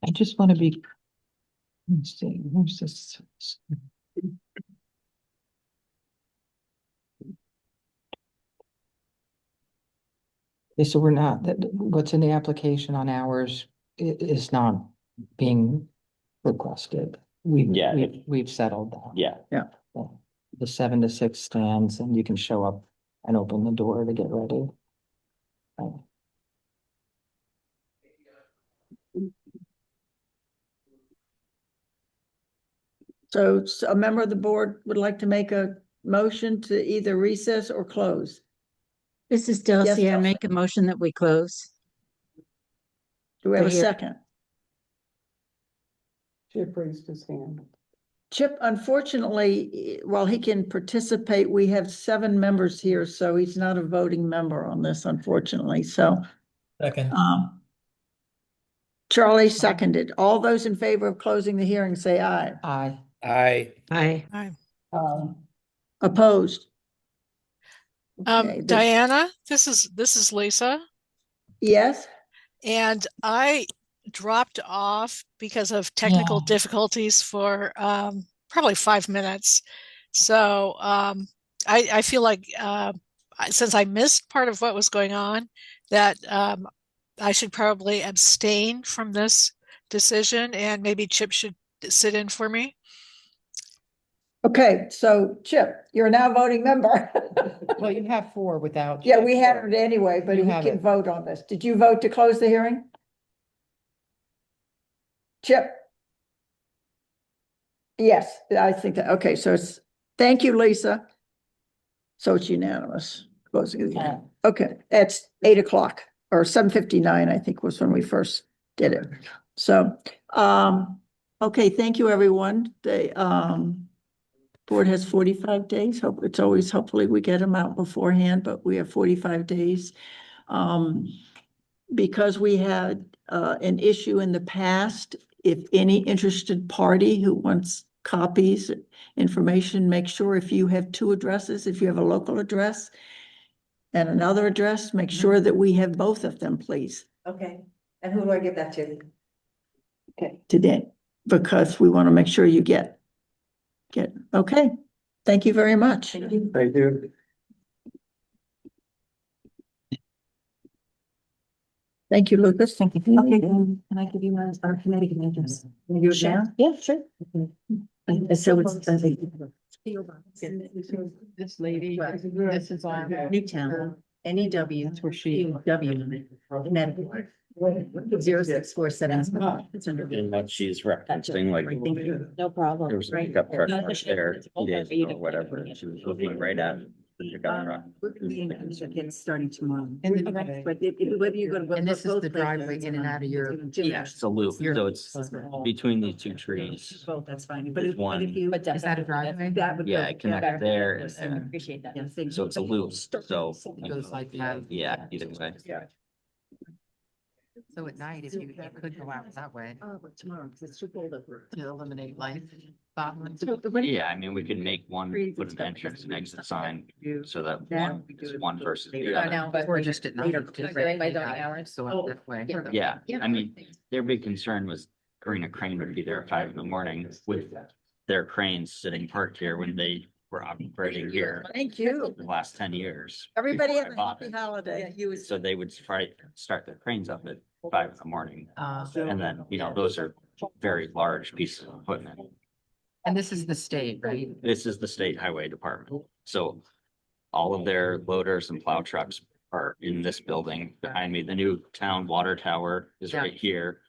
S6: I just want to be. Let's see, where's this? Okay, so we're not, what's in the application on hours is not being requested. We've settled that.
S8: Yeah.
S6: The 7 to 6 stands, and you can show up and open the door to get ready.
S1: So a member of the board would like to make a motion to either recess or close.
S12: This is
S1: Yes,
S12: Delcy. I
S1: Delcy.
S12: make a motion that we close.
S1: Do we have a
S12: Right here.
S1: second?
S5: Chip raised his hand.
S1: Chip, unfortunately, while he can participate, we have 7 members here, so he's not a voting member on this, unfortunately, so.
S3: Second.
S1: Charlie seconded. All those in favor of closing the hearing, say aye.
S6: Aye.
S4: Aye.
S12: Aye.
S1: Opposed? Okay,
S7: Diana, this is Lisa.
S1: Yes?
S7: And I dropped off because of technical difficulties for probably 5 minutes. So I feel like since I missed part of what was going on, that I should probably abstain from this decision, and maybe Chip should sit in for me.
S1: Okay, so Chip, you're now a voting member.
S2: Well, you have 4 without.
S1: Yeah, we had it anyway, but
S2: You
S1: he
S2: have
S1: can
S2: it.
S1: vote on this. Did you vote to close the hearing? Chip? Yes, I think that, okay, so it's, thank you, Lisa. So it's unanimous. Closing of the hearing. Okay, it's 8 o'clock or 7:59, I think was when we first did it. So, okay, thank you, everyone. The, board has 45 days. Hope it's always, hopefully we get them out beforehand, but we have 45 days. Because we had, an issue in the past, if any interested party who wants copies, information, make sure if you have 2 addresses, if you have a local address and another address, make sure that we have both of them, please.
S14: Okay, and who do I give that to?
S1: Okay. Today, because we want to make sure you get, okay. Thank you very much.
S14: Thank you.
S16: Thank you.
S1: Thank you, Lucas. Thank you.
S14: Okay, can I give you our Connecticut address? Can you do it now?
S1: Yeah, sure.
S14: So it's,
S2: This lady, this is on.
S14: Newtown, NEW,
S2: That's where she.
S14: W, Connecticut. 06477.
S8: And what she's referencing, like,
S14: Thank you. No problem.
S8: there was a
S14: Right.
S8: pickup truck
S14: No,
S8: parked there 2 days ago or whatever, and she was looking right at the pickup truck.
S14: We're meeting kids starting tomorrow.
S2: And
S14: But whether you go to.
S2: And this is
S14: both
S2: the
S14: places,
S2: driveway in and out of your.
S8: Yeah, it's a loop, so it's between these 2 trees.
S14: Both, that's fine, but
S8: There's
S14: but if
S8: one.
S14: you.
S2: Is that a driveway?
S14: That would.
S8: Yeah,
S14: go-
S8: it connects there and
S14: I
S8: there.
S14: appreciate that. Yeah,
S8: So it's a loop, so.
S2: It goes like that.
S8: Yeah, either way.
S2: So at night, if you could go out that way
S14: Oh, but tomorrow, because it's too cold up here.
S2: to eliminate life.
S8: Yeah, I mean, we could make one, put an entrance and exit sign so that one is one versus the other.
S2: Or just at night.
S9: Doing my zoning hours.
S2: So up that way.
S8: Yeah, I mean, their big concern was Karina Crane would be there at 5 a.m. with their cranes sitting parked here when they were operating here
S1: Thank you.
S8: the last 10 years.
S1: Everybody
S8: before
S1: have
S8: I
S1: a
S8: bought
S1: happy
S8: it.
S1: holiday.
S8: So they would start their cranes up at 5 a.m.
S2: Uh,
S8: And then, those are very large pieces of equipment.
S2: And this is the state, right?
S8: This is the state highway department. So all of their loaders and plow trucks are in this building behind me. The new town water tower is
S2: Yeah.
S8: right here,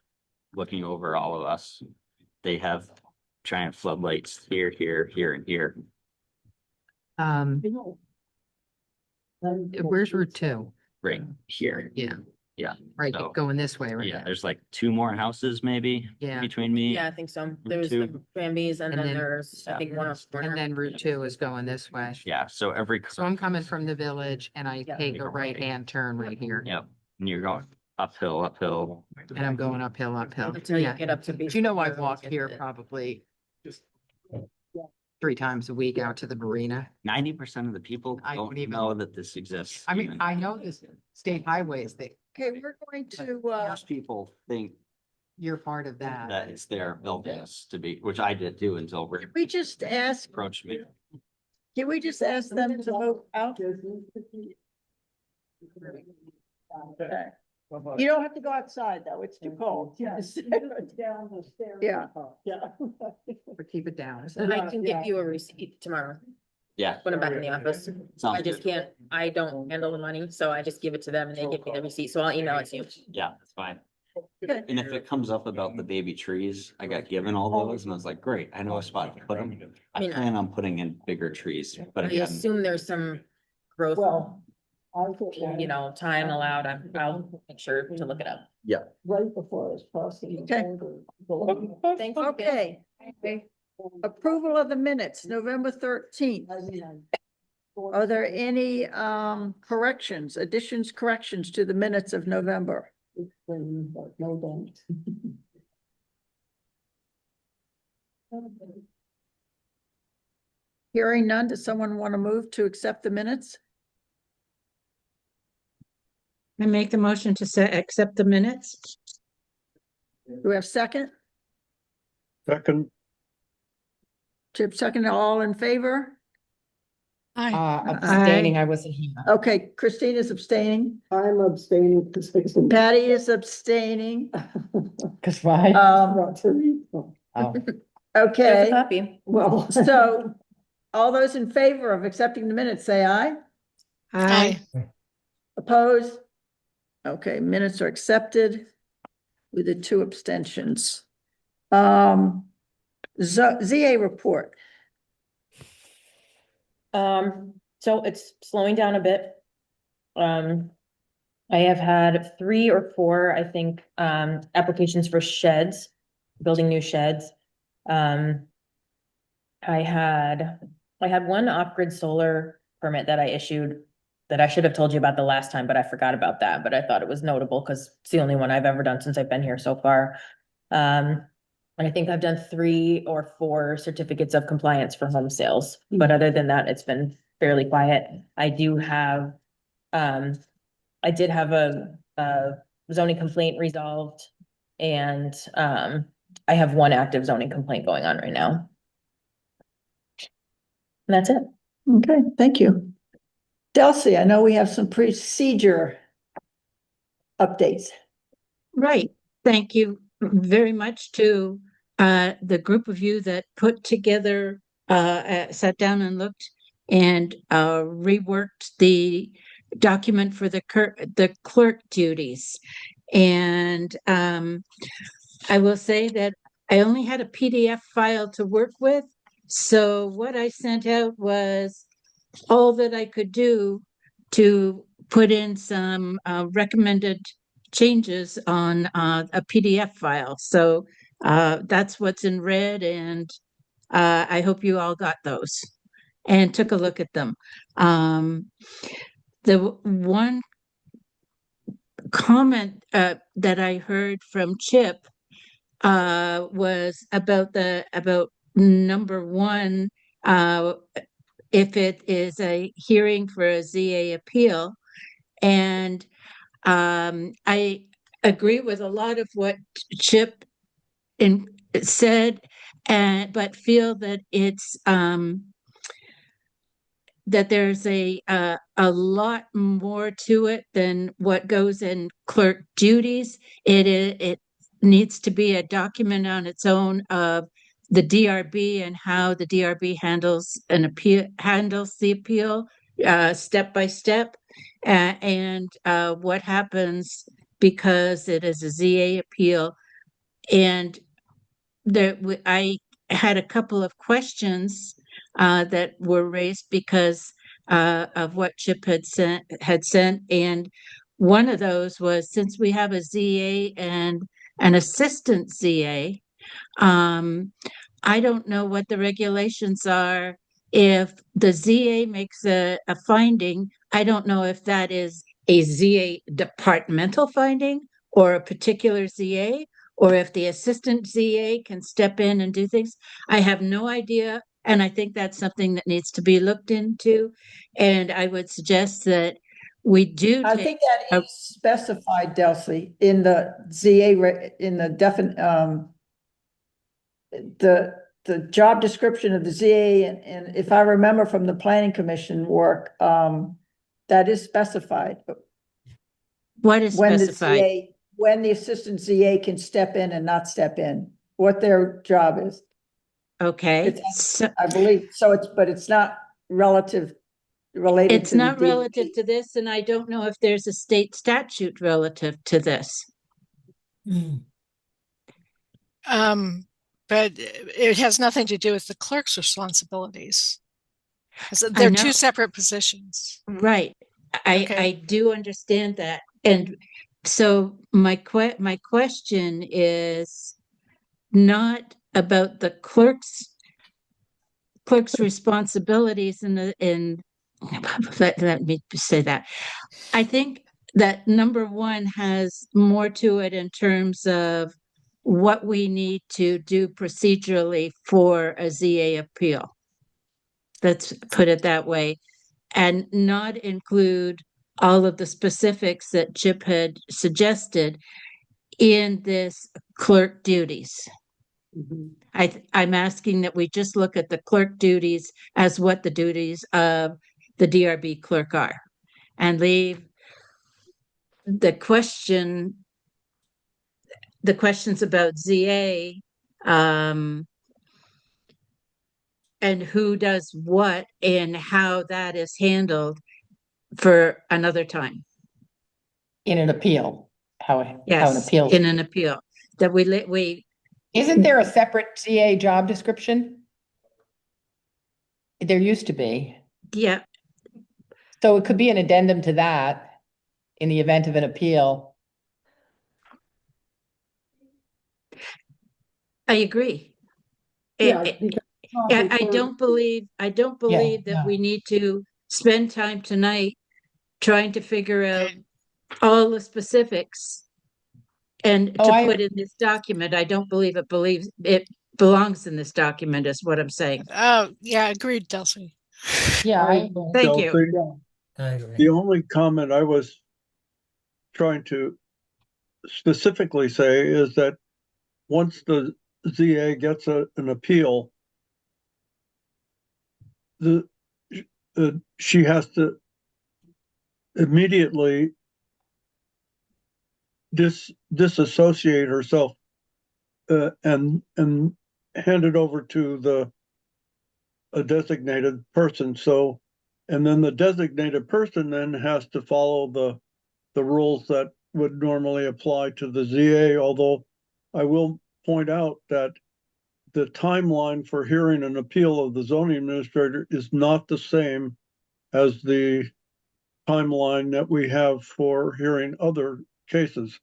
S8: looking over all of us. They have giant floodlights here, and here.
S2: Um, where's Route 2?
S8: Right here.
S2: Yeah.
S8: Yeah.
S2: Right,
S8: So,
S2: going this way, right?
S8: Yeah, there's like 2 more houses maybe
S2: Yeah.
S8: between me.
S9: Yeah, I think so. There's
S8: Two.
S9: the Bambi's and
S2: And
S9: then
S2: then-
S9: there's, I think, one on the
S2: And
S9: corner.
S2: then Route 2 is going this way.
S8: Yeah, so every.
S2: So I'm coming from the village and I
S9: Yeah.
S2: take a right-hand turn right here.
S8: Yep, and you're going uphill.
S2: And I'm going uphill.
S9: Until you
S2: Yeah.
S9: get up to.
S2: But you know, I walk here probably 3 times a week out to the marina.
S8: 90% of the people
S2: I
S8: don't
S2: don't even-
S8: know that this exists.
S2: I mean,
S8: even.
S2: I know this state highways that
S1: Okay, we're going to,
S8: Most people think
S2: you're part of that.
S8: that it's their buildings to be, which I did too until Rick
S1: we just ask,
S8: approached me.
S1: can we just ask them to vote out? Okay. You don't have to go outside though, it's too cold.
S5: Down the stairs.
S1: Yeah.
S5: Yeah.
S2: Or keep it down.
S9: I can give you a receipt tomorrow
S8: Yeah,
S9: when I'm back in the office. I
S8: sounds
S9: just
S8: good.
S9: can't, I don't handle the money, so I just give it to them and they give me the receipt, so I'll email it to you.
S8: Yeah, that's fine.
S1: Okay.
S8: And if it comes up about the baby trees, I got given all those and I was like, great, I know a spot to put them. I
S9: mean,
S8: plan on putting in bigger trees, but
S9: I
S8: again,
S9: assume there's some growth,
S5: Well, I get
S9: time allowed. I'll make sure to look it up.
S5: right before I was crossing. the
S1: Okay.
S5: border.
S9: Thank you.
S1: Okay. Approval of the minutes, November 13th. Are there any corrections, additions, corrections to the minutes of November?
S5: No, don't.
S1: Hearing none, does someone want to move to accept the minutes?
S12: I make the motion to accept the minutes.
S1: Do we have second?
S11: Second,
S1: Chip, second, all in favor?
S7: Hi.
S2: Abstaining, I wasn't here.
S1: Okay, Christina's abstaining.
S5: I'm abstaining because I said.
S1: Patty is abstaining.
S2: Cause why?
S5: Oh,
S2: Oh.
S9: There's
S1: Okay,
S9: a copy.
S5: well.
S1: so all those in favor of accepting the minutes, say aye.
S7: Hi.
S1: Opposed? Okay, minutes are accepted with the 2 abstentions. ZA report.
S9: So it's slowing down a bit. I have had 3 or 4, I think, applications for sheds, building new sheds. I had one off-grid solar permit that I issued that I should have told you about the last time, but I forgot about that, but I thought it was notable because it's the only one I've ever done since I've been here so far. And I think I've done 3 or 4 certificates of compliance for home sales, but other than that, it's been fairly quiet. I did have a zoning complaint resolved, and I have 1 active zoning complaint going on right now. And that's it.
S1: Okay, thank you. Delcy, I know we have some procedure updates.
S12: Right. Thank you very much to the group of you that put together, sat down and looked and reworked the document for the clerk duties. And I will say that I only had a PDF file to work with. So what I sent out was all that I could do to put in some recommended changes on a PDF file. So that's what's in red, and I hope you all got those and took a look at them. The one comment that I heard from Chip was about number 1, if it is a hearing for a ZA appeal. And I agree with a lot of what Chip said, but feel that it's that there's a lot more to it than what goes in clerk duties. It needs to be a document on its own of the DRB and how the DRB handles the appeal step by step, and what happens because it is a ZA appeal. And I had a couple of questions that were raised because of what Chip had sent, and one of those was, since we have a ZA and an assistant ZA, I don't know what the regulations are. If the ZA makes a finding, I don't know if that is a ZA departmental finding or a particular ZA, or if the assistant ZA can step in and do things. I have no idea, and I think that's something that needs to be looked into. And I would suggest that we do.
S1: I think that is specified, Delcy, in the ZA, in the the job description of the ZA, and if I remember from the planning commission work, that is specified.
S12: What is specified?
S1: When the assistant ZA can step in and not step in, what their job is.
S12: Okay.
S1: I believe, so but it's not related.
S12: It's not relative to this, and I don't know if there's a state statute relative to this.
S7: But it has nothing to do with the clerk's responsibilities. They're 2 separate positions.
S12: Right. I do understand that. And so my question is not about the clerk's responsibilities let me say that. I think that number 1 has more to it in terms of what we need to do procedurally for a ZA appeal. Let's put it that way, and not include all of the specifics that Chip had suggested in this clerk duties. I'm asking that we just look at the clerk duties as what the duties of the DRB clerk are, and leave the questions about ZA, and who does what and how that is handled for another time.
S2: In an appeal, how an
S12: Yes,
S2: appeal.
S12: in an appeal, that we.
S2: Isn't there a separate CA job description? There used to be.
S12: Yeah.
S2: So it could be an addendum to that in the event of an appeal.
S12: I agree.
S5: Yeah,
S12: I
S5: because
S12: don't believe that we need to spend time tonight trying to figure out all the specifics and to put in this document. I don't believe it belongs in this document, is what I'm saying.
S7: Oh, yeah, agreed, Delcy.
S2: Yeah,
S12: thank you.
S11: I agree. The only comment I was trying to specifically say is that once the ZA gets an appeal, she has to immediately disassociate herself and hand it over to a designated person. So, and then the designated person then has to follow the rules that would normally apply to the ZA, although I will point out that the timeline for hearing an appeal of the zoning administrator is not the same as the timeline that we have for hearing other cases.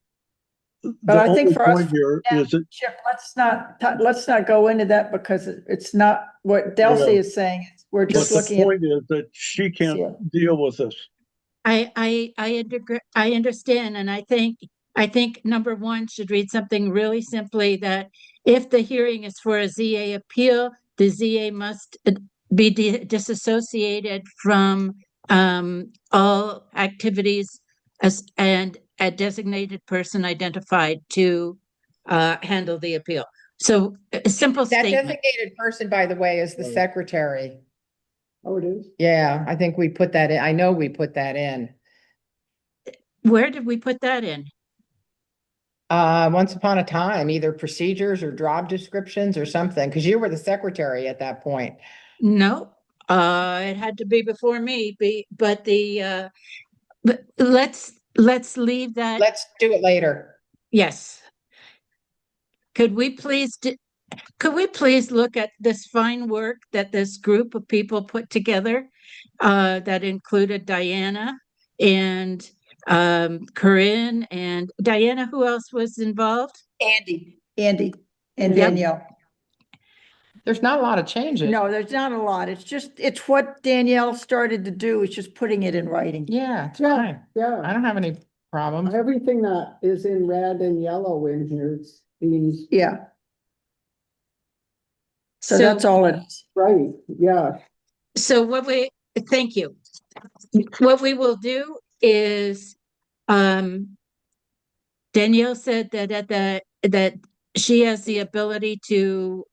S1: But I think for us,
S11: Chip,
S1: let's not go into that, because it's not what Delcy is saying. We're just looking at.
S11: The point is that she can't deal with this.
S12: I understand, and I think number one should read something really simply, that if the hearing is for a ZA appeal, the ZA must be disassociated from all activities and a designated person identified to handle the appeal. So a simple
S2: that
S12: statement.
S2: designated person, by the way, is the secretary.
S5: Oh, it is?
S2: Yeah, I think we put that in. I know we put that in.
S12: Where did we put that in?
S2: Once upon a time, either procedures or job descriptions or something, because you were the secretary at that point.
S12: No, it had to be before me, but let's leave that.
S2: Let's do it later.
S12: Yes. Could we please look at this fine work that this group of people put together, that included Diana and Corinne and Diana? Who else was involved?
S1: Andy and
S12: Yep.
S1: Danielle.
S2: There's not a lot of changes.
S1: No, there's not a lot. It's what Danielle started to do. It's just putting it in writing.
S2: Yeah, it's fine.
S5: Yeah.
S2: I don't have any problems.
S5: Everything that is in red and yellow in here seems.
S1: Yeah. So that's all it is.
S5: Right, yeah.
S12: So thank you. What we will do is, Danielle said that she has the ability to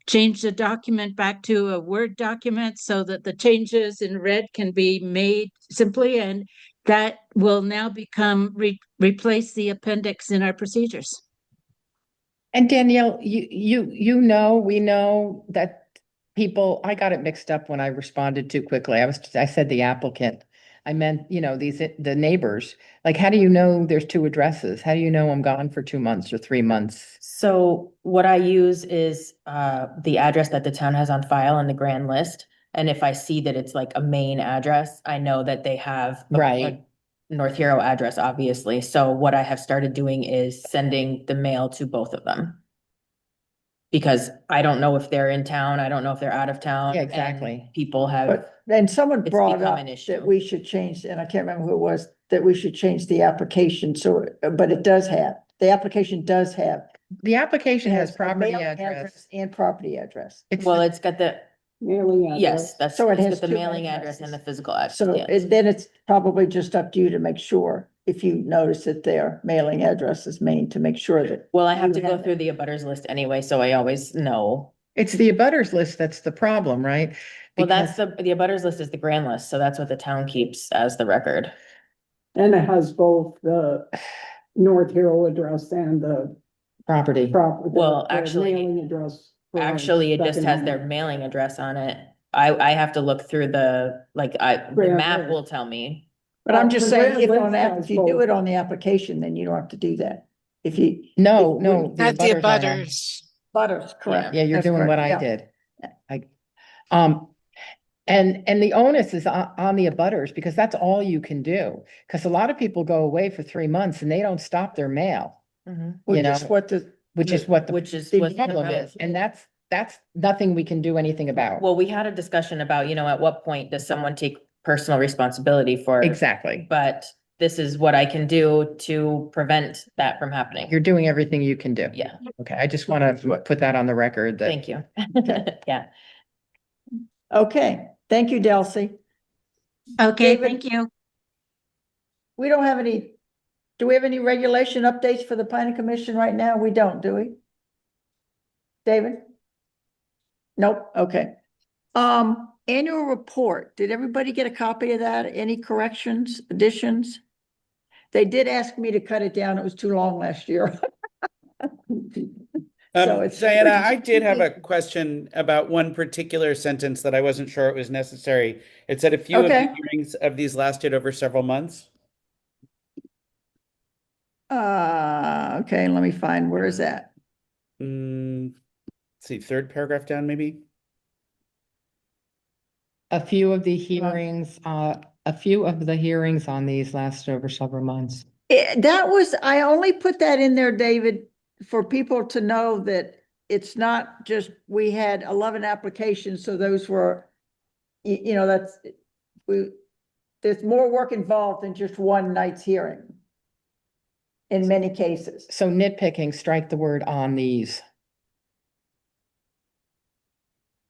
S12: change the document back to a Word document so that the changes in red can be made simply, and that will now replace the appendix in our procedures.
S2: And Danielle, we know that people, I got it mixed up when I responded too quickly. I said the applicant. I meant, the neighbors. Like, how do you know there's two addresses? How do you know I'm gone for 2 months or 3 months?
S9: So what I use is the address that the town has on file in the grand list. And if I see that it's like a main address, I know that they have a North Hero address, obviously. So what I have started doing is sending the mail to both of them. Because I don't know if they're in town, I don't know if they're out of town.
S2: Yeah, exactly.
S9: And people have.
S1: But then someone
S9: It's
S1: brought
S9: become
S1: up
S9: an issue.
S1: that we should change, and I can't remember who it was, that we should change the application. So, but the application does have.
S2: The application has
S1: a
S2: property
S1: mail
S2: address.
S1: And property address.
S9: Well, it's got the
S5: Mailing address.
S9: Yes, that's,
S1: So it
S9: it's
S1: has
S9: got the
S1: two
S9: mailing address and the
S1: addresses.
S9: physical address,
S1: So
S9: yes.
S1: then it's probably just up to you to make sure, if you notice that their mailing address is Maine, to make sure that.
S9: Well, I have
S1: you
S9: to go through the abutters list anyway, so I always know.
S2: It's the abutters list that's the problem, right?
S9: Well, that's
S2: Because-
S9: the abutters list is the grand list, so that's what the town keeps as the record.
S5: And it has both the North Hero address and the
S2: Property.
S5: proper.
S9: Well,
S5: the
S9: actually-
S5: Mailing address. for
S9: Actually, it just
S5: second
S9: has
S5: home.
S9: their mailing address on it. I have to look through the
S5: Grand
S9: map
S5: list.
S9: will tell me.
S1: But I'm
S5: Well,
S1: just
S5: the
S1: saying,
S5: grand
S1: if
S5: list
S1: on,
S5: has
S1: if you do
S5: both.
S1: it on the application, then you don't have to do that. If you.
S2: No,
S1: if-
S2: no.
S7: At the
S2: abutters aren't on.
S7: abutters.
S1: Butters, correct.
S2: Yeah, you're
S1: That's
S2: doing what
S1: correct,
S2: I
S1: yeah.
S2: did. And the onus is on the abutters, because that's all you can do. Because a lot of people go away for 3 months and they don't stop their mail,
S1: Which
S2: you
S1: is
S2: know,
S1: what the.
S2: which is what the
S9: Which is
S1: the
S9: what the
S2: problem is. And that's nothing we can do anything about.
S9: Well, we had a discussion about, at what point does someone take personal responsibility for?
S2: Exactly.
S9: But this is what I can do to prevent that from happening.
S2: You're doing everything you can do.
S9: Yeah,
S2: Okay, I just want to put that on the record that.
S9: thank you. Yeah.
S1: Okay, thank you, Delcy.
S12: Okay,
S1: David?
S12: thank you.
S1: We don't have any, do we have any regulation updates for the planning commission right now? We don't, do we? David? Nope, okay. Annual report, did everybody get a copy of that? Any corrections, additions? They did ask me to cut it down, it was too long last year. So it's-
S4: Diana, I did have a question about one particular sentence that I wasn't sure it was necessary. It said a few of the
S1: Okay.
S4: hearings of these lasted over several months.
S1: Okay, let me find, where is that?
S4: Let's see, third paragraph down, maybe?
S2: A few of the hearings on these lasted over several months.
S1: That was, I only put that in there, David, for people to know that it's not just, we had 11 applications, so those were, that's, there's more work involved than just one night's hearing. In many cases.
S2: So nitpicking, strike the word on these.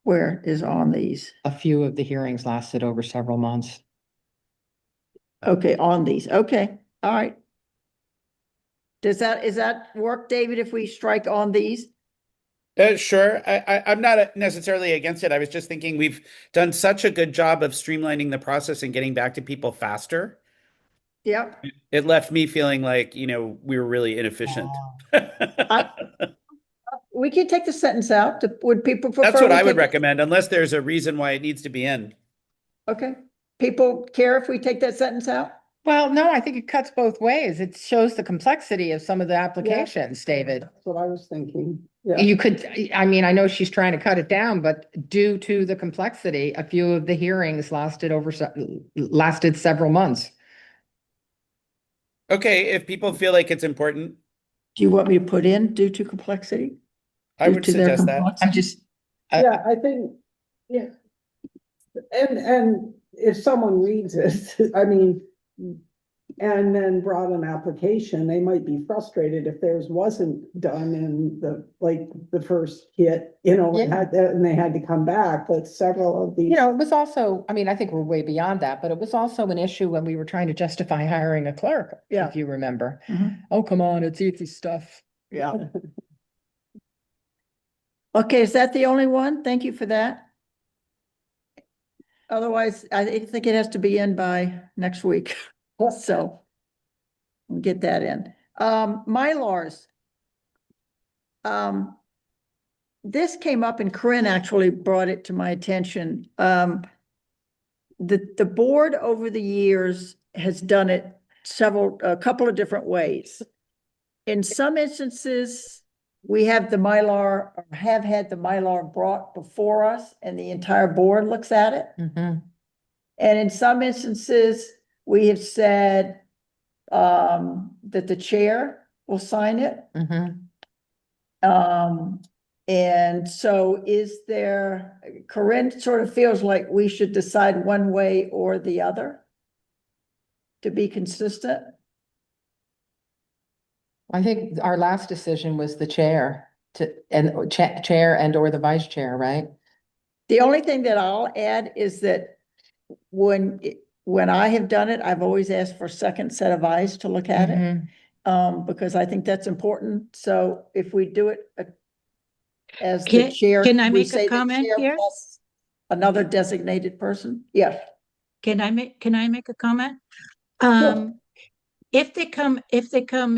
S1: Where is on these?
S2: A few of the hearings lasted over several months.
S1: Okay, on these, okay, all right. Is that work, David, if we strike on these?
S4: Sure. I'm not necessarily against it. I was just thinking we've done such a good job of streamlining the process and getting back to people faster.
S1: Yep.
S4: It left me feeling like, we were really inefficient.
S1: We can take the sentence out. Would people prefer?
S4: That's what
S1: we
S4: I would
S1: take-
S4: recommend, unless there's a reason why it needs to be in.
S1: Okay. People care if we take that sentence out?
S2: Well, no, I think it cuts both ways. It shows the complexity of some of the applications, David.
S5: That's what I was thinking, yeah.
S2: You could, I mean, I know she's trying to cut it down, but due to the complexity, a few of the hearings lasted several months.
S4: Okay, if people feel like it's important,
S1: Do you want me to put in due to complexity?
S4: I
S1: Due
S4: would
S1: to their
S4: suggest that.
S1: complexity?
S2: I'm just,
S5: Yeah, I think, yeah. And if someone reads it, I mean, and then brought an application, they might be frustrated if theirs wasn't done in the first hit,
S2: Yeah.
S5: and they had to come back, but several of these.
S2: it was also, I mean, I think we're way beyond that, but it was also an issue when we were trying to justify hiring a clerk,
S1: Yeah.
S2: if you remember.
S1: Mhm.
S2: Oh, come on, it's easy stuff.
S1: Yeah. Okay, is that the only one? Thank you for that. Otherwise, I think it has to be in by next week, so we'll get that in. Mylars. This came up and Corinne actually brought it to my attention. The board over the years has done it a couple of different ways. In some instances, we have the Mylar, or have had the Mylar brought before us and the entire board looks at it.
S2: Mhm.
S1: And in some instances, we have said that the chair will sign it.
S2: Mhm.
S1: And so Corinne sort of feels like we should decide one way or the other to be consistent.
S2: I think our last decision was the chair chair and or the vice chair, right?
S1: The only thing that I'll add is that when I have done it, I've always asked for a second set of eyes to look at it. Because I think that's important. So if we do it as the chair.
S12: Can I
S1: we
S12: make a
S1: say the
S12: comment
S1: chair
S12: here?
S1: plus Another designated person? Yeah.
S12: Can I make a comment?
S1: Sure.
S12: If they come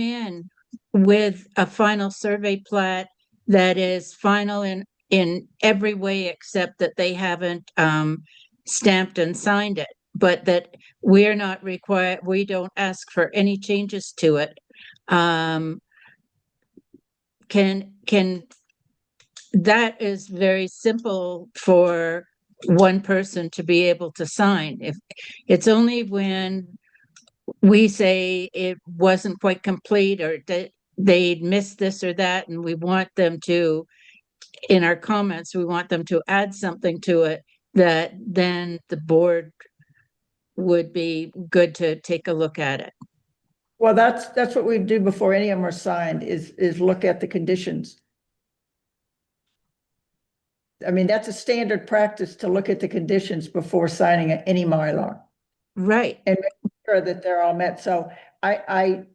S12: in with a final survey plat that is final in every way except that they haven't stamped and signed it, but that we're not required, we don't ask for any changes to it. That is very simple for one person to be able to sign. If it's only when we say it wasn't quite complete or that they missed this or that, and we want them to, in our comments, we want them to add something to it, that then the board would be good to take a look at it.
S1: Well, that's what we do before any of them are signed is look at the conditions. I mean, that's a standard practice to look at the conditions before signing any Mylar.
S12: Right.
S1: And make sure that they're all met. So I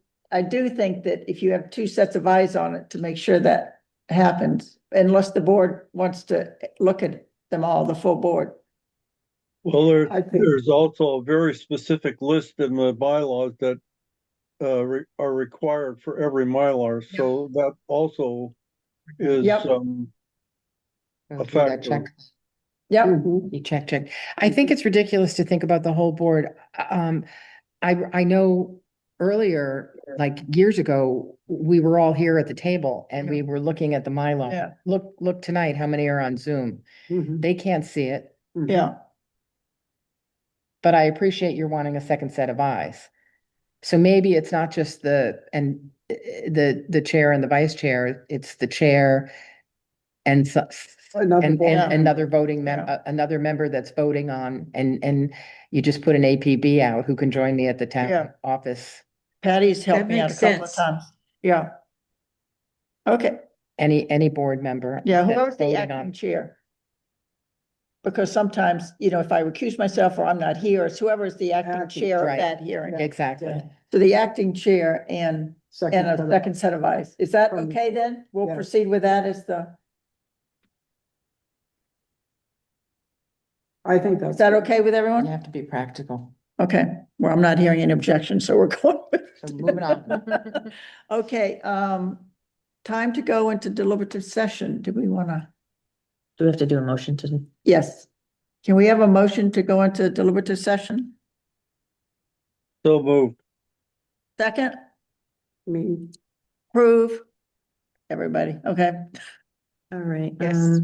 S1: do think that if you have two sets of eyes on it to make sure that happens, unless the board wants to look at them all, the full board.
S11: Well, there's also a very specific list in the bylaws that are required for every Mylar, so that also is a factor.
S1: Yeah.
S2: You check. I think it's ridiculous to think about the whole board. I know earlier, like years ago, we were all here at the table and we were looking at the Mylar.
S1: Yeah.
S2: Look tonight, how many are on Zoom? They can't see it.
S1: Yeah.
S2: But I appreciate you're wanting a second set of eyes. So maybe it's not just the chair and the vice chair, it's the chair and another voting another member that's voting on, and you just put an APB out who can join me at the town office.
S1: Patty's helped me out a
S12: makes
S1: couple of
S12: sense.
S1: times. Yeah. Okay.
S2: Any board member.
S1: Yeah,
S2: that's
S1: whoever's the
S2: voting
S1: acting
S2: on.
S1: chair. Because sometimes, if I recuse myself or I'm not here, it's whoever's the acting chair of
S2: right.
S1: that hearing.
S2: Exactly.
S1: So the acting chair and a second set of eyes. Is that
S5: From-
S1: okay then? We'll
S5: yeah.
S1: proceed with that as the,
S5: I think that's.
S1: is that okay with everyone?
S2: You have to be practical.
S1: Okay, well, I'm not hearing any objections, so we're going with.
S2: So moving on.
S1: Okay, time to go into deliberative session. Do we wanna?
S9: Do we have to do a motion to?
S1: Yes. Can we have a motion to go into deliberative session?
S11: So moved.
S1: Second,
S5: Me.
S1: approve. Everybody, okay.
S9: All right.
S1: Yes.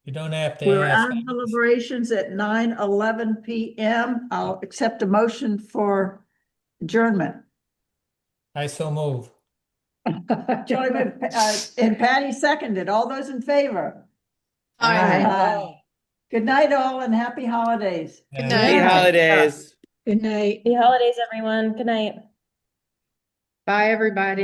S3: You don't have to
S1: We're
S3: ask.
S1: out of deliberations at 9:11 PM. I'll accept a motion for adjournment.
S3: I so move.
S1: Johnny, and Patty seconded. All those in favor?
S7: Aye.
S1: Good night, all, and happy holidays.
S7: Good
S3: Yeah.
S7: night.
S4: Happy holidays.
S12: Good night.
S9: Happy holidays, everyone. Good night.
S2: Bye, everybody.